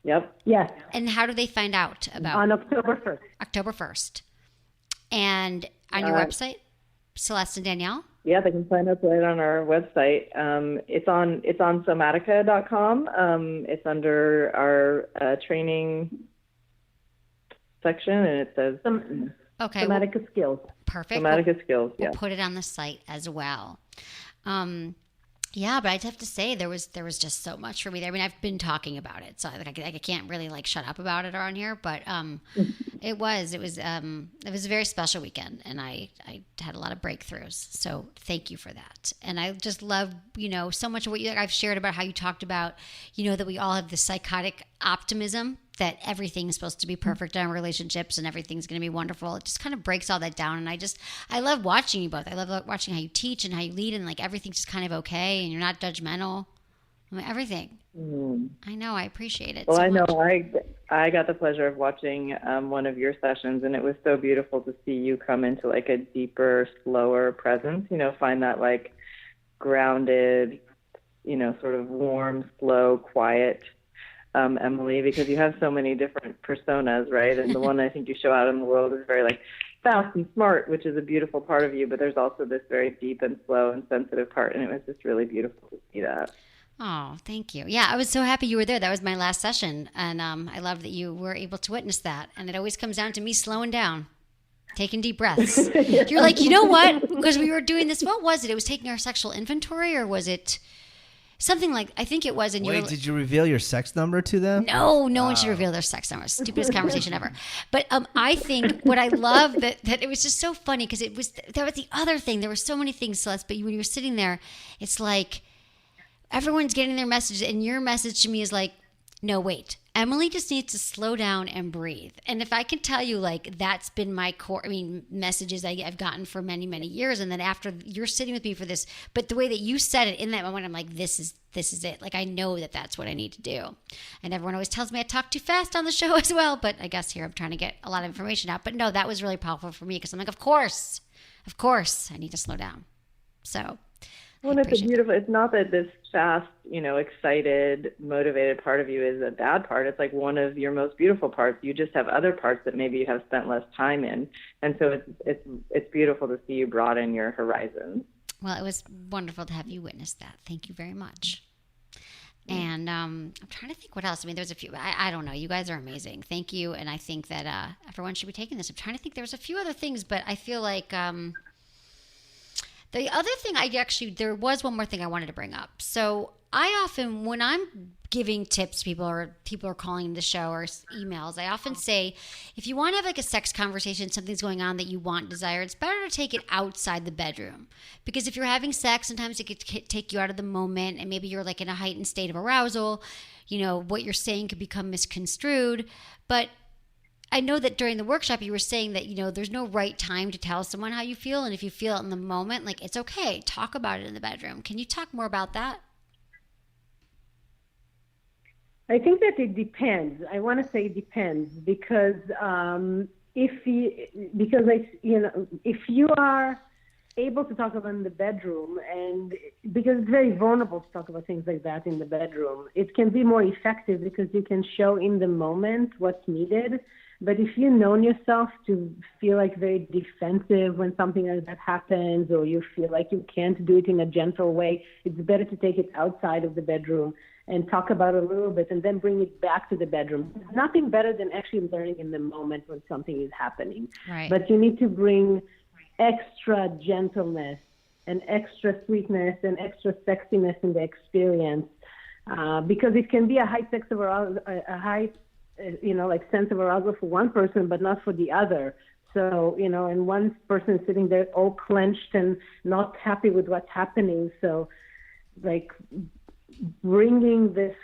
Yep. Yes. And how do they find out about on October 1st? October 1st. And on your website, Celeste and Danielle? Yeah, they can sign up right on our website. It's on somatica.com. It's under our training section, and it says Somatica skills. Perfect. Somatica skills. Yeah. We'll put it on the site as well. Yeah, but I'd have to say there was just so much for me there. I mean, I've been talking about it, so I can't really like shut up about it around here. But it was a very special weekend, and I had a lot of breakthroughs. So thank you for that. And I just love, you know, so much of what I've shared about how you talked about, you know, that we all have this psychotic optimism that everything's supposed to be perfect in our relationships and everything's going to be wonderful. It just kind of breaks all that down. And I love watching you both. I love watching how you teach and how you lead, and like everything's just kind of okay and you're not judgmental. I mean, everything. I know. I appreciate it. Well, so I know. much. I got the pleasure of watching one of your sessions, and it was so beautiful to see you come into like a deeper, slower presence, you know, find that like grounded, you know, sort of warm, slow, quiet Emily, because you have so many different personas, right? And the one I think you show out in the world is very like fast and smart, which is a beautiful part of you, but there's also this very deep and slow and sensitive part, and it was just really beautiful to see that. Oh, thank you. Yeah, I was so happy you were there. That was my last session, and I love that you were able to witness that. And it always comes down to me slowing down, taking deep breaths. You're like, you know what? Because we were doing this, what was it? It was taking our sexual inventory, or was it something like, I think it was. And Wait, did you reveal your sex number to them? No one should reveal their sex number. Stupidest conversation ever. But I think what I love that it was just so funny because that was the other thing. There were so many things, Celeste, but when you're sitting there, it's like everyone's getting their messages, and your message to me is like, no, wait. Emily just needs to slow down and breathe. And if I can tell you, like, that's been my core, messages I've gotten for many, many years. And then after you're sitting with me for this, but the way that you said it in that moment, I'm like, this is it. Like, I know that that's what I need to do. And everyone always tells me I talk too fast on the show as well. But I guess here I'm trying to get a lot of information out. But no, that was really powerful for me because I'm like, of course, I need to slow down. So. Well, it's not that this fast, you know, excited, motivated part of you is a bad part. It's like one of your most beautiful parts. You just have other parts that maybe you have spent less time in. And so it's beautiful to see you broaden your horizons. Well, it was wonderful to have you witness that. Thank you very much. And I'm trying to think what else. I mean, there's a few. I don't know. You guys are amazing. Thank you. And I think that everyone should be taking this. I'm trying to think. There's a few other things, but I feel like the other thing there was one more thing I wanted to bring up. So I often, when I'm giving tips to people or people are calling the show or emails, I often say, if you want to have like a sex conversation, something's going on that you want, desire, it's better to take it outside the bedroom. Because if you're having sex, sometimes it could take you out of the moment, and maybe you're like in a heightened state of arousal. You know, what you're saying could become misconstrued. But I know that during the workshop you were saying that, you know, there's no right time to tell someone how you feel. And if you feel it in the moment, like, it's okay. Talk about it in the bedroom. Can you talk more about that? I think that it depends. I want to say it depends because if you are able to talk about in the bedroom, and because it's very vulnerable to talk about things like that in the bedroom, it can be more effective because you can show in the moment what's needed. But if you know yourself to feel like very defensive when something like that happens, or you feel like you can't do it in a gentle way, it's better to take it outside of the bedroom and talk about it a little bit and then bring it back to the bedroom. There's nothing better than actually learning in the moment when something is happening. Right. But you need to bring extra gentleness and extra sweetness and extra sexiness in the experience because it can be a high like sense of arousal for one person, but not for the other. So, and one person sitting there all clenched and not happy with what's happening. So, like, bringing this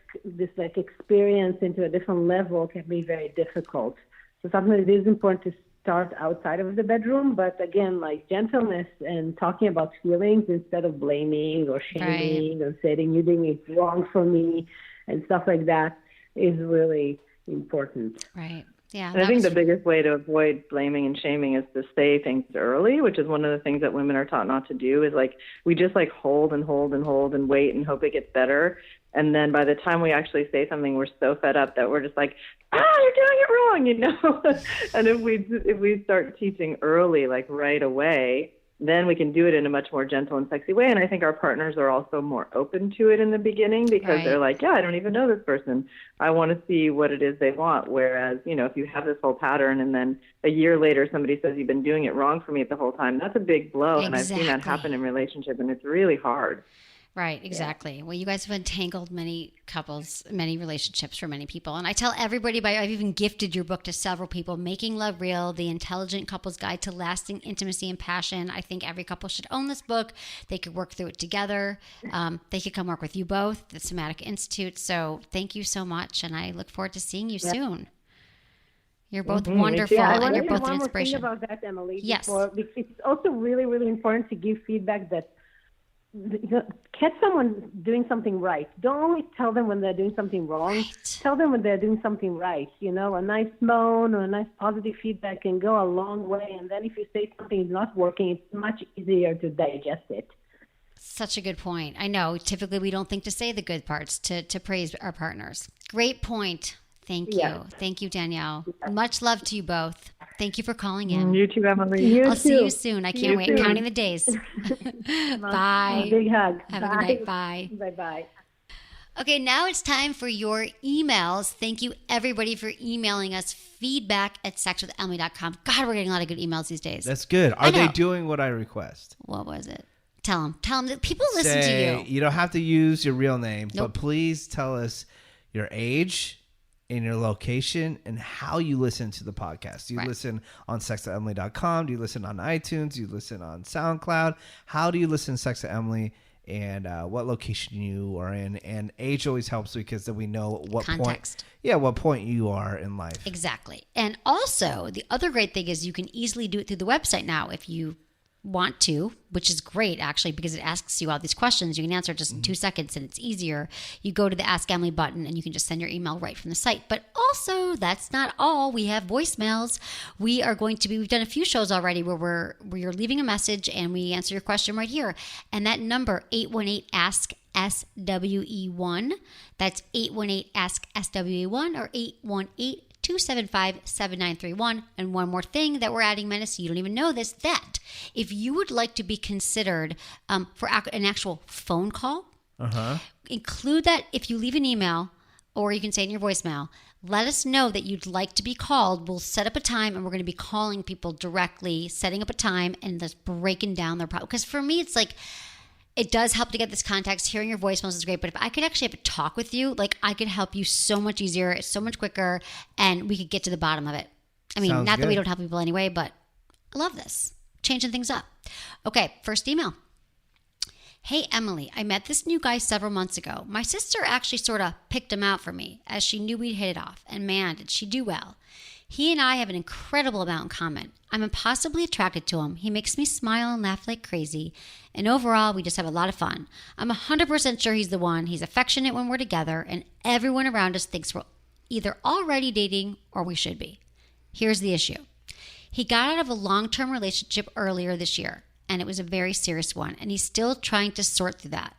like experience into a different level can be very difficult. So sometimes it is important to start outside of the bedroom, but again, like gentleness and talking about feelings instead of blaming or shaming or saying you're doing it wrong for me and stuff like that is really important. Right. Yeah. And I think the biggest way to avoid blaming and shaming is to say things early, which is one of the things that women are taught not to do, is like we just like hold and hold and hold and wait and hope it gets better. And then by the time we actually say something, we're so fed up that we're just like, you're doing it wrong, And if we start teaching early, like right away, then we can do it in a much more gentle and sexy way. And I think our partners are also more open to it in the beginning because they're like, I don't even know this person. I want to see what it is they want. Whereas, if you have this whole pattern and then a year later somebody says you've been doing it wrong for me the whole time, that's a big blow. Exactly. And I've seen that happen in relationships, and it's really hard. Right, exactly. Yeah. Well, you guys have entangled many couples, many relationships for many people. And I tell everybody, I've even gifted your book to several people, Making Love Real, The Intelligent Couple's Guide to Lasting Intimacy and Passion. I think every couple should own this book. They could work through it together. They could come work with you both, the Somatic Institute. So thank you so much. And I look forward to seeing you soon. You're both wonderful, and you're both an inspiration. One more thing about that, Emily. Yes. Because it's also really, really important to give feedback that catch someone doing something right. Don't only tell them when they're doing something wrong. Right. Tell them when they're doing something right. A nice moan or a nice positive feedback can go a long way. And then if you say something is not working, it's much easier to digest it. Such a good point. I know typically we don't think to say the good parts, to praise our partners. Great point. Thank you. Yeah. Thank you, Danielle. Much love to you both. Thank you for calling in. You too, Emily. I'll see you soon. I can't wait. Counting the days. Bye. Big hug. Have a good night. Bye. Bye-bye. Okay, now it's time for your emails. Thank you, everybody, for emailing us feedback@sexwithemily.com. God, we're getting a lot of good emails these days. That's good. Are they doing what I request? What was it? Tell them that people listen to you. You don't have to use your real name, but please tell us your age and your location and how you listen to the podcast. Do you listen on sexwithemily.com? Do you listen on iTunes? Do you listen on SoundCloud? How do you listen to Sex with Emily? And what location you are in? And age always helps because then we know what context. What point you are in life. Exactly. And also, the other great thing is you can easily do it through the website now if you want to, which is great actually because it asks you all these questions. You can answer just in 2 seconds and it's easier. You go to the Ask Emily button and you can just send your email right from the site. But also, that's not all. We have voicemails. We've done a few shows already where you're leaving a message and we answer your question right here. And that number, 818-ASK-SWE1, that's 818-ASK-SWE1 or 818-275-7931. And one more thing that we're adding, Menace, you don't even know this, that if you would like to be considered for an actual phone call, include that if you leave an email, or you can say in your voicemail, let us know that you'd like to be called. We'll set up a time and we're going to be calling people directly, setting up a time and just breaking down their problem. Because for me, it's like, it does help to get this context. Hearing your voicemails is great, but if I could actually have a talk with you, like I could help you so much easier, so much quicker, and we could get to the bottom of it. I mean, Sounds not good. that we don't help people anyway, but I love this. Changing things up. Okay, first email. Hey, Emily, I met this new guy several months ago. My sister actually sort of picked him out for me as she knew we'd hit it off, and man, did she do well. He and I have an incredible amount in common. I'm impossibly attracted to him. He makes me smile and laugh like crazy. And overall, we just have a lot of fun. I'm 100% sure he's the one. He's affectionate when we're together, and everyone around us thinks we're either already dating or we should be. Here's the issue. He got out of a long-term relationship earlier this year, and it was a very serious one, and he's still trying to sort through that.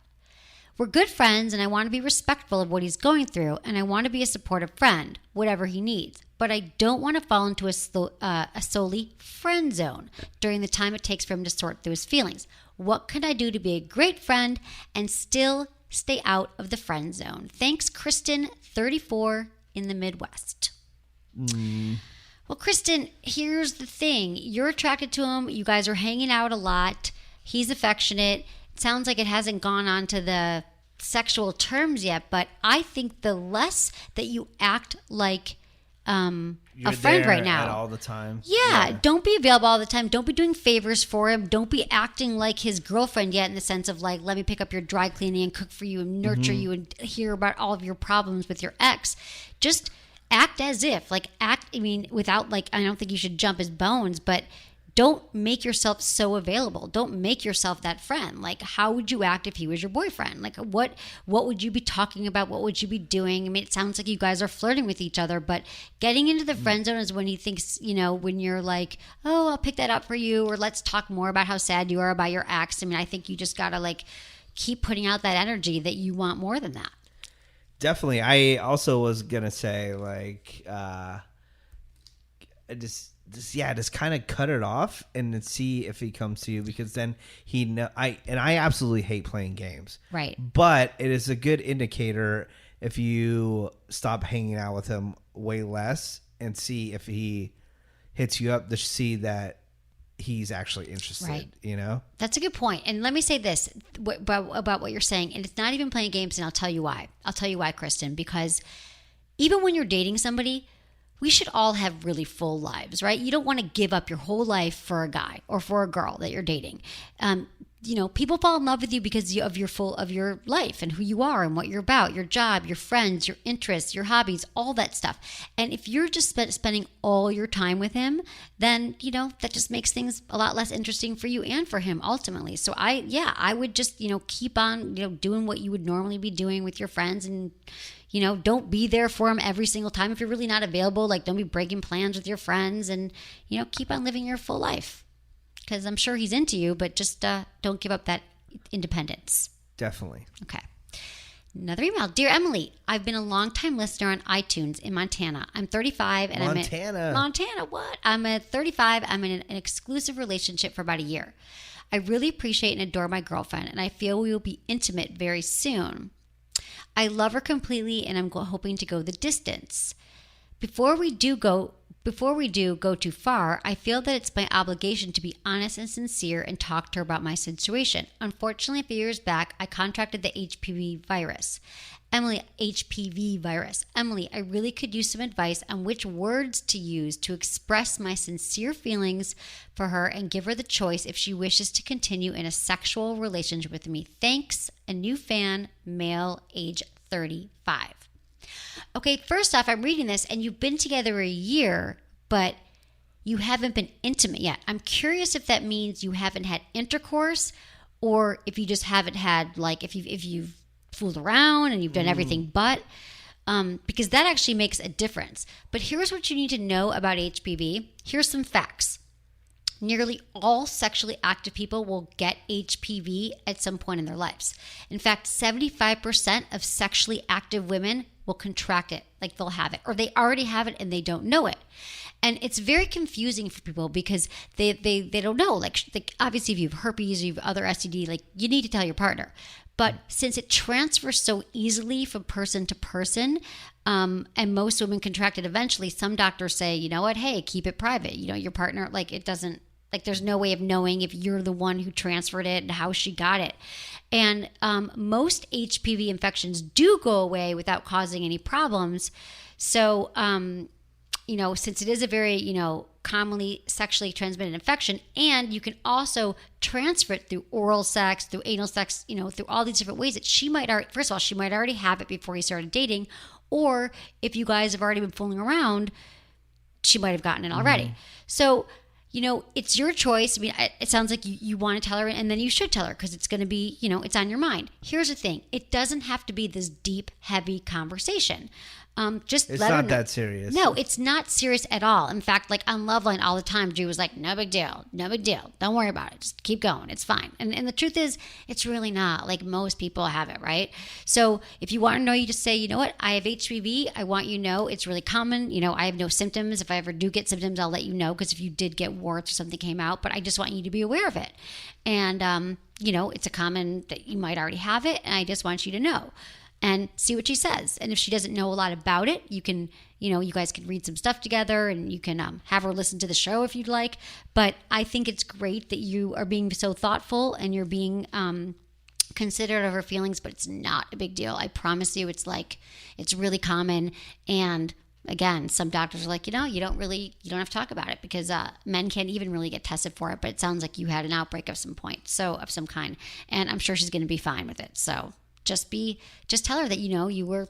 We're good friends, and I want to be respectful of what he's going through, and I want to be a supportive friend, whatever he needs. But I don't want to fall into a solely friend zone during the time it takes for him to sort through his feelings. What can I do to be a great friend and still stay out of the friend zone? Thanks, Kristen, 34 in the Midwest. Well, Kristen, here's the thing. You're attracted to him. You guys are hanging out a lot. He's affectionate. It sounds like it hasn't gone on to the sexual terms yet, but I think the less that you act like You're a friend there right now. at all the time. Yeah, don't be available all the time. Don't be doing favors for him. Don't be acting like his girlfriend yet, in the sense of like, let me pick up your dry cleaning and cook for you and nurture you and hear about all of your problems with your ex. Just act as if, without like, I don't think you should jump his bones, but don't make yourself so available. Don't make yourself that friend. Like, how would you act if he was your boyfriend? Like, what would you be talking about? What would you be doing? I mean, it sounds like you guys are flirting with each other, but getting into the friend zone is when he thinks, when you're like, oh, I'll pick that up for you, or let's talk more about how sad you are about your ex. I mean, I think you just gotta like keep putting out that energy that you want more than that. Definitely. I also was gonna say like, just kind of cut it off and then see if he comes to you, because then I absolutely hate playing games. Right. But it is a good indicator if you stop hanging out with him way less and see if he hits you up to see that he's actually interested, right. That's a good point. And let me say this about what you're saying. And it's not even playing games, and I'll tell you why. I'll tell you why, Kristen, because even when you're dating somebody, we should all have really full lives, right? You don't want to give up your whole life for a guy or for a girl that you're dating. People fall in love with you because of your life and who you are and what you're about, your job, your friends, your interests, your hobbies, all that stuff. And if you're just spending all your time with him, then, that just makes things a lot less interesting for you and for him ultimately. So I would just, keep on, doing what you would normally be doing with your friends, and don't be there for him every single time. If you're really not available, like, don't be breaking plans with your friends, and, keep on living your full life, because I'm sure he's into you, but just don't give up that independence. Definitely. Okay. Another email. Dear Emily, I've been a long-time listener on iTunes in Montana. I'm 35 and Montana, what? I'm at 35. I'm in an exclusive relationship for about a year. I really appreciate and adore my girlfriend, and I feel we will be intimate very soon. I love her completely, and I'm hoping to go the distance. Before we do go too far, I feel that it's my obligation to be honest and sincere and talk to her about my situation. Unfortunately, a few years back, I contracted the HPV virus. Emily, I really could use some advice on which words to use to express my sincere feelings for her and give her the choice if she wishes to continue in a sexual relationship with me. Thanks, a new fan, male, age 35. Okay, first off, I'm reading this and you've been together a year, but you haven't been intimate yet. I'm curious if that means you haven't had intercourse, or if you just haven't had, like, if you've fooled around and you've done everything but, because that actually makes a difference. But here's what you need to know about HPV. Here's some facts. Nearly all sexually active people will get HPV at some point in their lives. In fact, 75% of sexually active women will contract it, like they'll have it, or they already have it and they don't know it. And it's very confusing for people because they don't know. Like obviously, if you have herpes or you have other STD, like, you need to tell your partner. But since it transfers so easily from person to person, and most women contract it eventually, some doctors say, you know what, hey, keep it private. Your partner, like, it doesn't, like, there's no way of knowing if you're the one who transferred it and how she got it. And most HPV infections do go away without causing any problems. So, since it is a very, commonly sexually transmitted infection, and you can also transfer it through oral sex, through anal sex, through all these different ways that she might already have it before you started dating, or if you guys have already been fooling around, she might have gotten it already. So, it's your choice. I mean, it sounds like you want to tell her, and then you should tell her, because it's going to be, it's on your mind. Here's the thing. It doesn't have to be this deep, heavy conversation. It's not that serious. No, it's not serious at all. In fact, like on Loveline all the time, Drew was like, no big deal. Don't worry about it. Just keep going. It's fine. And the truth is, it's really not. Like, most people have it, right? So if you want to know, you just say, you know what? I have HPV. I want you to know it's really common. I have no symptoms. If I ever do get symptoms, I'll let you know, because if you did get warts or something came out, but I just want you to be aware of it. And, it's a common that you might already have it, and I just want you to know. And see what she says. And if she doesn't know a lot about it, you can, you guys can read some stuff together, and you can have her listen to the show if you'd like. But I think it's great that you are being so thoughtful and you're being considerate of her feelings, but it's not a big deal. I promise you, it's really common. And again, some doctors are like, you don't have to talk about it because men can't even really get tested for it. But it sounds like you had an outbreak of some kind. And I'm sure she's going to be fine with it. So just tell her that, you were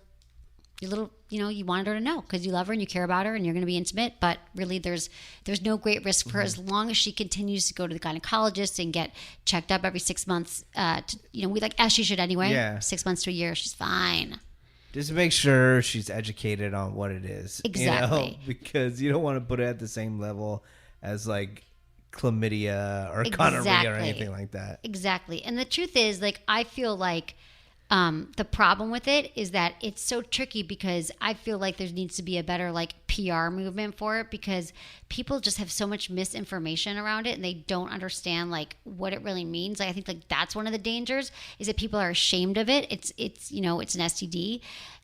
your little, you wanted her to know because you love her and you care about her and you're going to be intimate. But really there's no great risk for her as long as she continues to go to the gynecologist and get checked up every 6 months. As she should anyway. Yeah. 6 months to a year, she's fine. Just make sure she's educated on what it is. Exactly. Because you don't want to put it at the same level as like chlamydia or gonorrhea or anything like that. Exactly. And the truth is, like, I feel like the problem with it is that it's so tricky because I feel like there needs to be a better like PR movement for it because people just have so much misinformation around it and they don't understand like what it really means. Like, I think like that's one of the dangers is that people are ashamed of it. It's it's an STD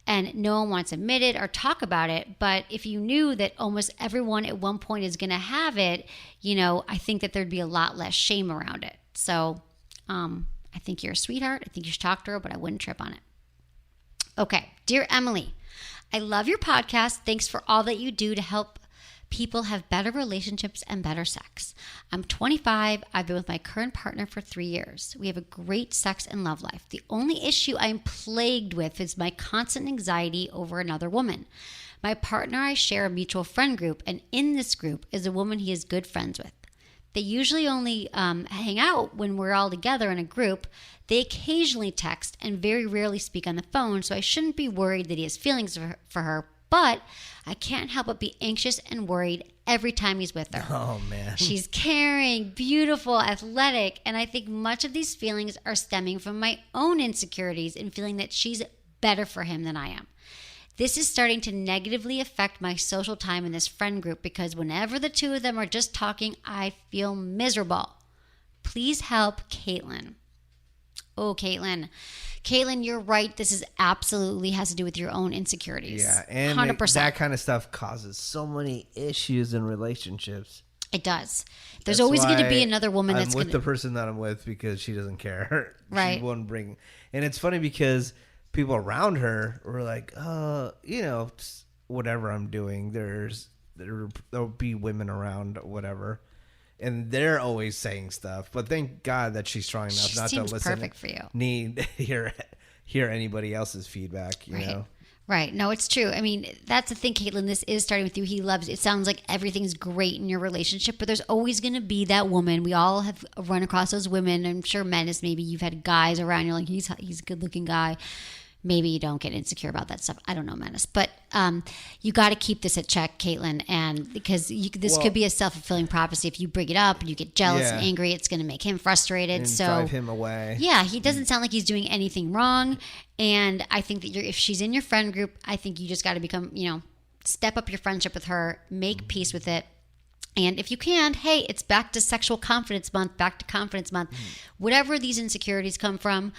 and no one wants to admit it or talk about it. But if you knew that almost everyone at one point is going to have it, I think that there'd be a lot less shame around it. So, I think you're a sweetheart. I think you should talk to her, but I wouldn't trip on it. Okay. Dear Emily, I love your podcast. Thanks for all that you do to help people have better relationships and better sex. I'm 25. I've been with my current partner for 3 years. We have a great sex and love life. The only issue I'm plagued with is my constant anxiety over another woman. My partner and I share a mutual friend group, and in this group is a woman he is good friends with. They usually only hang out when we're all together in a group. They occasionally text and very rarely speak on the phone, so I shouldn't be worried that he has feelings for her, but I can't help but be anxious and worried every time he's with her. Oh, man. She's caring, beautiful, athletic, and I think much of these feelings are stemming from my own insecurities and feeling that she's better for him than I am. This is starting to negatively affect my social time in this friend group because whenever the two of them are just talking, I feel miserable. Please help, Caitlin. Oh, Caitlin. Caitlin, you're right. This is absolutely has to do with your own insecurities. Yeah, and 100%. That kind of stuff causes so many issues in relationships. It does. There's always going to be another woman that's with the person that I'm with because she doesn't care. Right. She won't bring. And it's funny because people around her were like, whatever I'm doing, there'll be women around, whatever. And they're always saying stuff. But thank God that she's strong enough not to listen. Perfect for you. Hear anybody else's feedback, you know? Right. No, it's true. I mean, that's the thing, Caitlin. This is starting with you. He loves it. Sounds like everything's great in your relationship, but there's always going to be that woman. We all have run across those women. I'm sure Menace, maybe you've had guys around. You're like, he's a good looking guy. Maybe you don't get insecure about that stuff. I don't know, Menace. But you got to keep this at check, Caitlin. And because this could be a self-fulfilling prophecy. If you bring it up and you get jealous and angry, it's going to make him frustrated. And so drive him away. Yeah, he doesn't sound like he's doing anything wrong. And I think that if she's in your friend group, I think you just got to become, step up your friendship with her, make peace with it. And if you can, hey, it's back to sexual confidence month, Whatever these insecurities come from,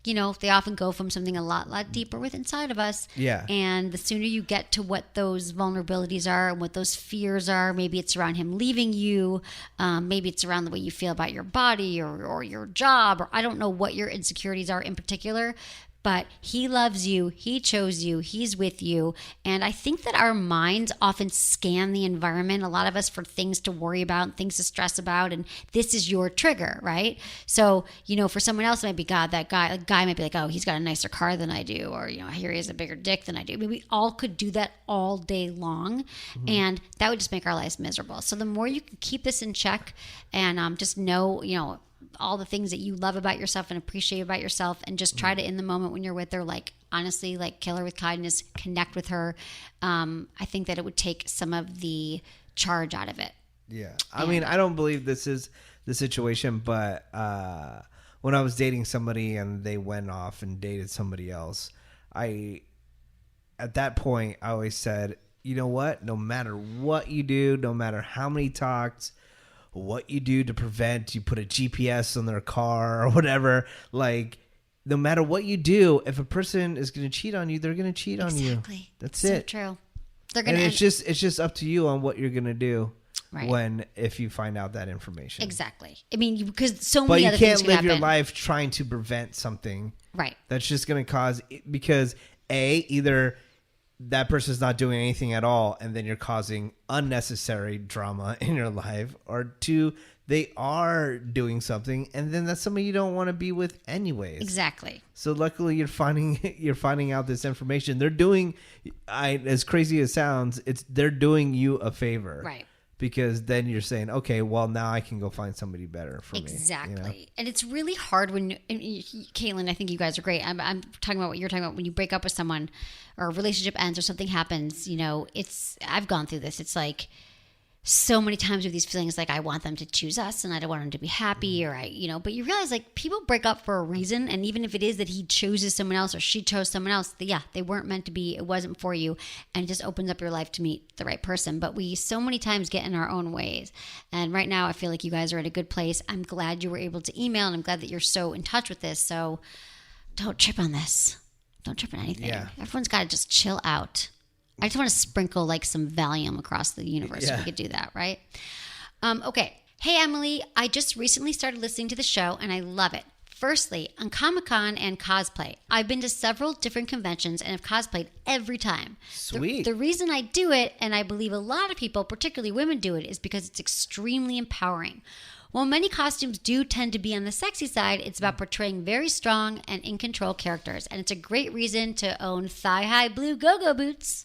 they often go from something a lot deeper within inside of us. Yeah. And the sooner you get to what those vulnerabilities are and what those fears are, maybe it's around him leaving you, maybe it's around the way you feel about your body or your job, or I don't know what your insecurities are in particular. But he loves you. He chose you. He's with you. And I think that our minds often scan the environment, a lot of us, for things to worry about, things to stress about. And this is your trigger, right? So, for someone else, it might be, God, a guy might be like, oh, he's got a nicer car than I do. Or, I hear he has a bigger dick than I do. I mean, we all could do that all day long. Mm-hmm. And that would just make our lives miserable. So the more you can keep this in check and just know, all the things that you love about yourself and appreciate about yourself, and just try to, in the moment when you're with her, honestly, kill her with kindness, connect with her. I think that it would take some of the charge out of it. Yeah. I mean, I don't believe this is the situation, but when I was dating somebody and they went off and dated somebody else, at that point, I always said, you know what? No matter what you do, no matter how many talks, what you do to prevent, you put a GPS on their car or whatever, no matter what you do, if a person is going to cheat on you, they're going to cheat on you. Exactly. That's it. So true. It's just up to you on what you're going to do if you find out that information. Exactly. I mean, because so many other things But you can't live happen. your life trying to prevent something. Right. That's just going to cause, because either that person's not doing anything at all, and then you're causing unnecessary drama in your life. Or 2, they are doing something, and then that's somebody you don't want to be with anyways. Exactly. So luckily you're finding out this information. They're doing, as crazy as it sounds, they're doing you a favor. Right. Because then you're saying, okay, well, now I can go find somebody better for exactly. me. Exactly. And it's really hard when, Caitlin, I think you guys are great. I'm talking about what you're talking about when you break up with someone or a relationship ends or something happens, I've gone through this. It's like so many times with these feelings, like I want them to choose us and I don't want them to be happy but you realize like people break up for a reason. And even if it is that he chooses someone else or she chose someone else, they weren't meant to be, it wasn't for you. And it just opens up your life to meet the right person. But we so many times get in our own ways. And right now I feel like you guys are at a good place. I'm glad you were able to email and I'm glad that you're so in touch with this. So don't trip on this. Don't trip on anything. Yeah. Everyone's got to just chill out. I just want to sprinkle like some Valium across the universe. Yeah. We could do that, right? Okay. Hey, Emily, I just recently started listening to the show and I love it. Firstly, on Comic-Con and cosplay, I've been to several different conventions and have cosplayed every time. Sweet. The reason I do it, and I believe a lot of people, particularly women, do it, is because it's extremely empowering. While many costumes do tend to be on the sexy side, it's about portraying very strong and in control characters. And it's a great reason to own thigh-high blue go-go boots.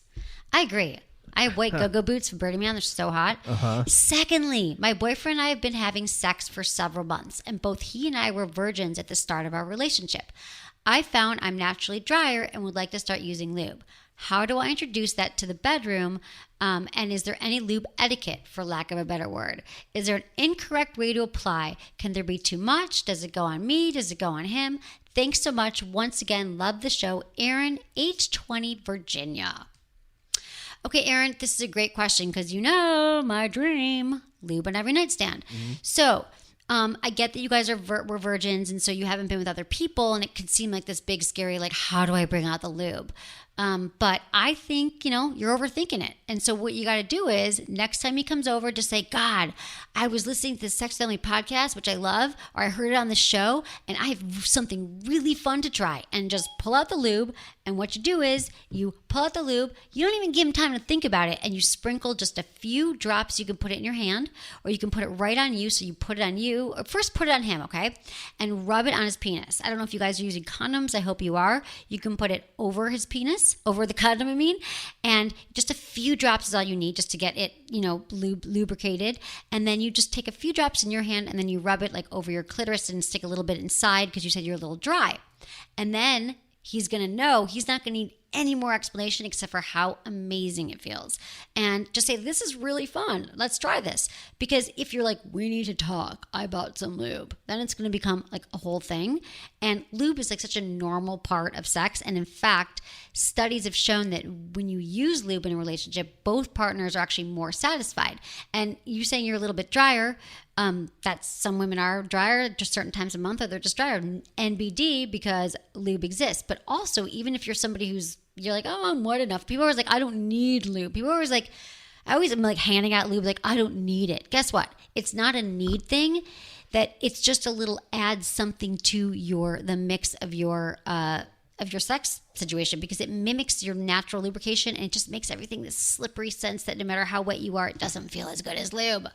I agree. I have white go-go boots from Birdie Man. They're so hot. Uh-huh. Secondly, my boyfriend and I have been having sex for several months, and both he and I were virgins at the start of our relationship. I found I'm naturally drier and would like to start using lube. How do I introduce that to the bedroom? And is there any lube etiquette, for lack of a better word? Is there an incorrect way to apply? Can there be too much? Does it go on me? Does it go on him? Thanks so much. Once again, love the show. Aaron, age 20, Virginia. Okay, Aaron, this is a great question because my dream, lube on every nightstand. Mm-hmm. So I get that you guys were virgins and so you haven't been with other people and it can seem like this big, scary, like, how do I bring out the lube? But I think, you're overthinking it. And so what you got to do is next time he comes over, just say, God, I was listening to the Sex Family podcast, which I love, or I heard it on the show, and I have something really fun to try. And just pull out the lube. And what you do is you pull out the lube. You don't even give him time to think about it. And you sprinkle just a few drops. You can put it in your hand or you can put it right on you. So you put it on you. Or first put it on him, okay? And rub it on his penis. I don't know if you guys are using condoms. I hope you are. You can put it over his penis, over the condom, and just a few drops is all you need just to get it, lubricated. And then you just take a few drops in your hand and then you rub it like over your clitoris and stick a little bit inside because you said you're a little dry. And then he's going to know he's not going to need any more explanation except for how amazing it feels. And just say, this is really fun. Let's try this. Because if you're like, we need to talk, I bought some lube, then it's going to become like a whole thing. And lube is like such a normal part of sex. And in fact, studies have shown that when you use lube in a relationship, both partners are actually more satisfied. And you saying you're a little bit drier, that some women are drier just certain times a month, or they're just drier. NBD, because lube exists. But also, even if you're somebody you're like, oh, I'm wet enough. People are always like, I don't need lube. People are always like, I always am like handing out lube, like, I don't need it. Guess what? It's not a need thing. That it's just a little add something to the mix of your sex situation, because it mimics your natural lubrication and it just makes everything this slippery sense that no matter how wet you are, it doesn't feel as good as lube.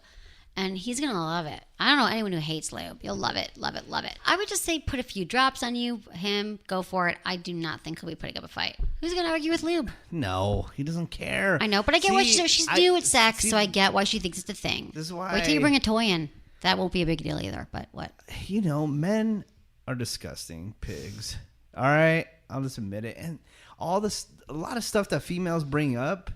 And he's going to love it. I don't know anyone who hates lube. You'll love it, love it, love it. I would just say put a few drops on you, him, go for it. I do not think he'll be putting up a fight. Who's going to argue with lube? No, he doesn't care. I know, but I get why she's new at sex, so I get why she thinks it's a thing. This is why. Wait till you bring a toy in. That won't be a big deal either, but what? Men are disgusting pigs. All right? I'll just admit it. And a lot of stuff that females bring up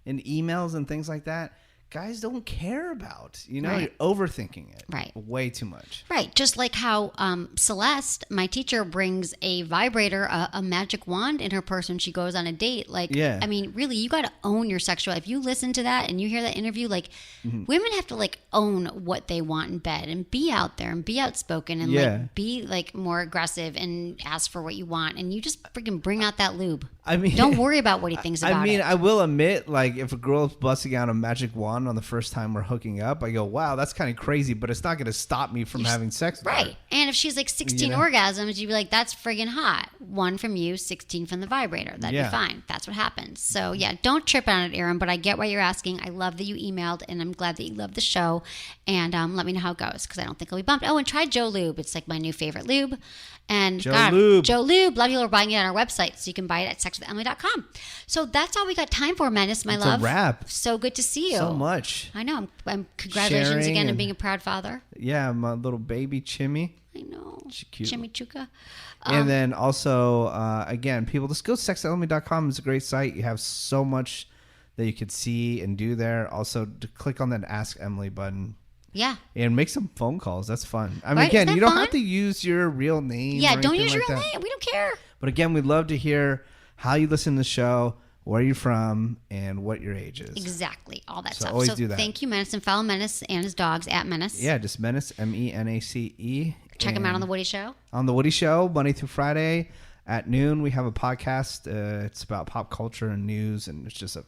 in emails and things like that, guys don't care about. Right. You're overthinking it. Right. Way too much. Right. Just like how Celeste, my teacher, brings a vibrator, a magic wand in her purse when she goes on a date. Like, yeah. I mean, really, you got to own your sexuality. If you listen to that and you hear that interview, like, women have to, like, own what they want in bed and be out there and be outspoken and, like, be, like, more aggressive and ask for what you want. And you just freaking bring out that lube. I mean, don't worry about what he thinks about it. I will admit, like, if a girl's busting out a magic wand on the first time we're hooking up, I go, wow, that's kind of crazy, but it's not going to stop me from having sex with her. Right. And if she's like 16 orgasms, you'd be like, that's friggin' hot. 1 from you, 16 from the vibrator. That'd be fine. That's what happens. So yeah, don't trip on it, Aaron, but I get why you're asking. I love that you emailed, and I'm glad that you love the show. And let me know how it goes, because I don't think I'll be bumped. Oh, and try Joe Lube. It's like my new favorite lube. And Joe Lube. A lot of people are buying it on our website, so you can buy it at sexwithemily.com. So that's all we got time for, Menace, my love. It's a wrap. So good to see you. So much. I know. I'm congratulations Sharing again on being a proud father. Yeah, my little baby Chimmy. I know. She's cute. Chimichuka. And then also, again, people, just go to sexwithemily.com. It's a great site. You have so much that you could see and do there. Also, to click on that Ask Emily button. Yeah. And make some phone calls. That's fun. I mean, Right? again, Isn't you that don't fun? have to use your real name. Yeah, or don't anything use your like real that. name. We don't care. But again, we'd love to hear how you listen to the show, where you're from, and what your age is. Exactly. All that So stuff. always So do that. thank you, Menace, and follow Menace and his dogs at Menace. Yeah, just Menace, Menace. Check him out on The Woody Show. On The Woody Show, Monday through Friday at noon. We have a podcast. It's about pop culture and news, and it's just a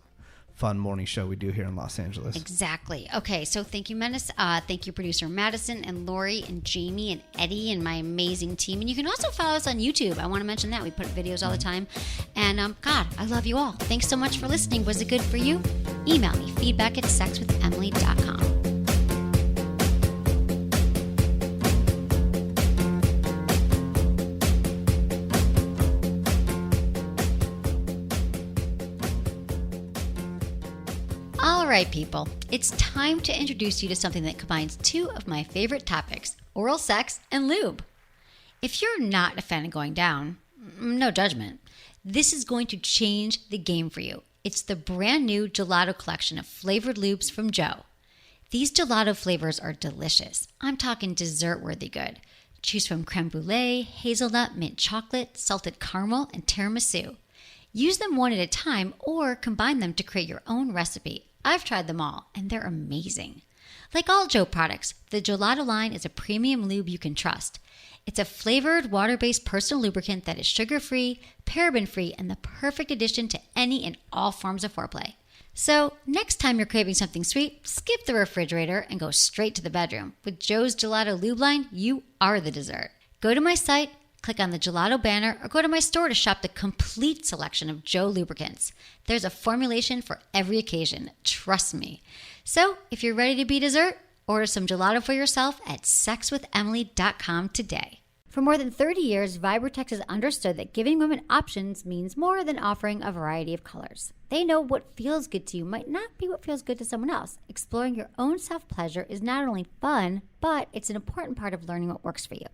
fun morning show we do here in Los Angeles. Exactly. Okay, so thank you, Menace. Thank you, producer Madison and Lori and Jamie and Eddie and my amazing team. And you can also follow us on YouTube. I want to mention that. We put videos all the time. And God, I love you all. Thanks so much for listening. Was it good for you? Email me, feedback@sexwithemily.com. All right, people, it's time to introduce you to something that combines 2 of my favorite topics, oral sex and lube. If you're not a fan of going down, no judgment. This is going to change the game for you. It's the brand new gelato collection of flavored lubes from Joe. These gelato flavors are delicious. I'm talking dessert-worthy good. Choose from creme brulee, hazelnut, mint chocolate, salted caramel, and tiramisu. Use them one at a time or combine them to create your own recipe. I've tried them all, and they're amazing. Like all Joe products, the Gelato line is a premium lube you can trust. It's a flavored, water-based personal lubricant that is sugar-free, paraben-free, and the perfect addition to any and all forms of foreplay. So, next time you're craving something sweet, skip the refrigerator and go straight to the bedroom. With Joe's Gelato lube line, you are the dessert. Go to my site, click on the Gelato banner, or go to my store to shop the complete selection of Joe lubricants. There's a formulation for every occasion, trust me. So, if you're ready to be dessert, order some gelato for yourself at sexwithemily.com today. For more than 30 years, Vibratex has understood that giving women options means more than offering a variety of colors. They know what feels good to you might not be what feels good to someone else. Exploring your own self-pleasure is not only fun, but it's an important part of learning what works for you.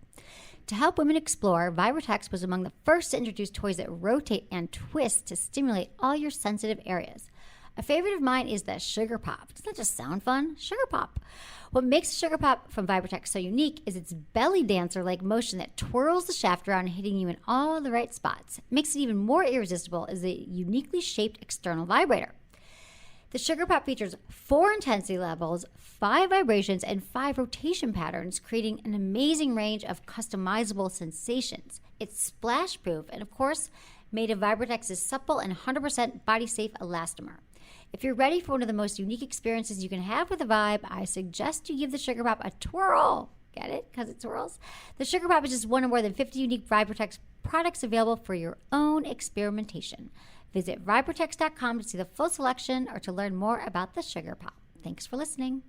To help women explore, Vibratex was among the first to introduce toys that rotate and twist to stimulate all your sensitive areas. A favorite of mine is the Sugar Pop. Doesn't that just sound fun? Sugar Pop. What makes the Sugar Pop from Vibratex so unique is its belly dancer-like motion that twirls the shaft around, hitting you in all the right spots. It makes it even more irresistible is the uniquely shaped external vibrator. The Sugar Pop features 4 intensity levels, 5 vibrations, and 5 rotation patterns, creating an amazing range of customizable sensations. It's splash-proof and, of course, made of Vibratex's supple and 100% body-safe elastomer. If you're ready for one of the most unique experiences you can have with a vibe, I suggest you give the Sugar Pop a twirl. Get it? Because it twirls. The Sugar Pop is just one of more than 50 unique Vibratex products available for your own experimentation. Visit Vibratex.com to see the full selection or to learn more about the Sugar Pop. Thanks for listening.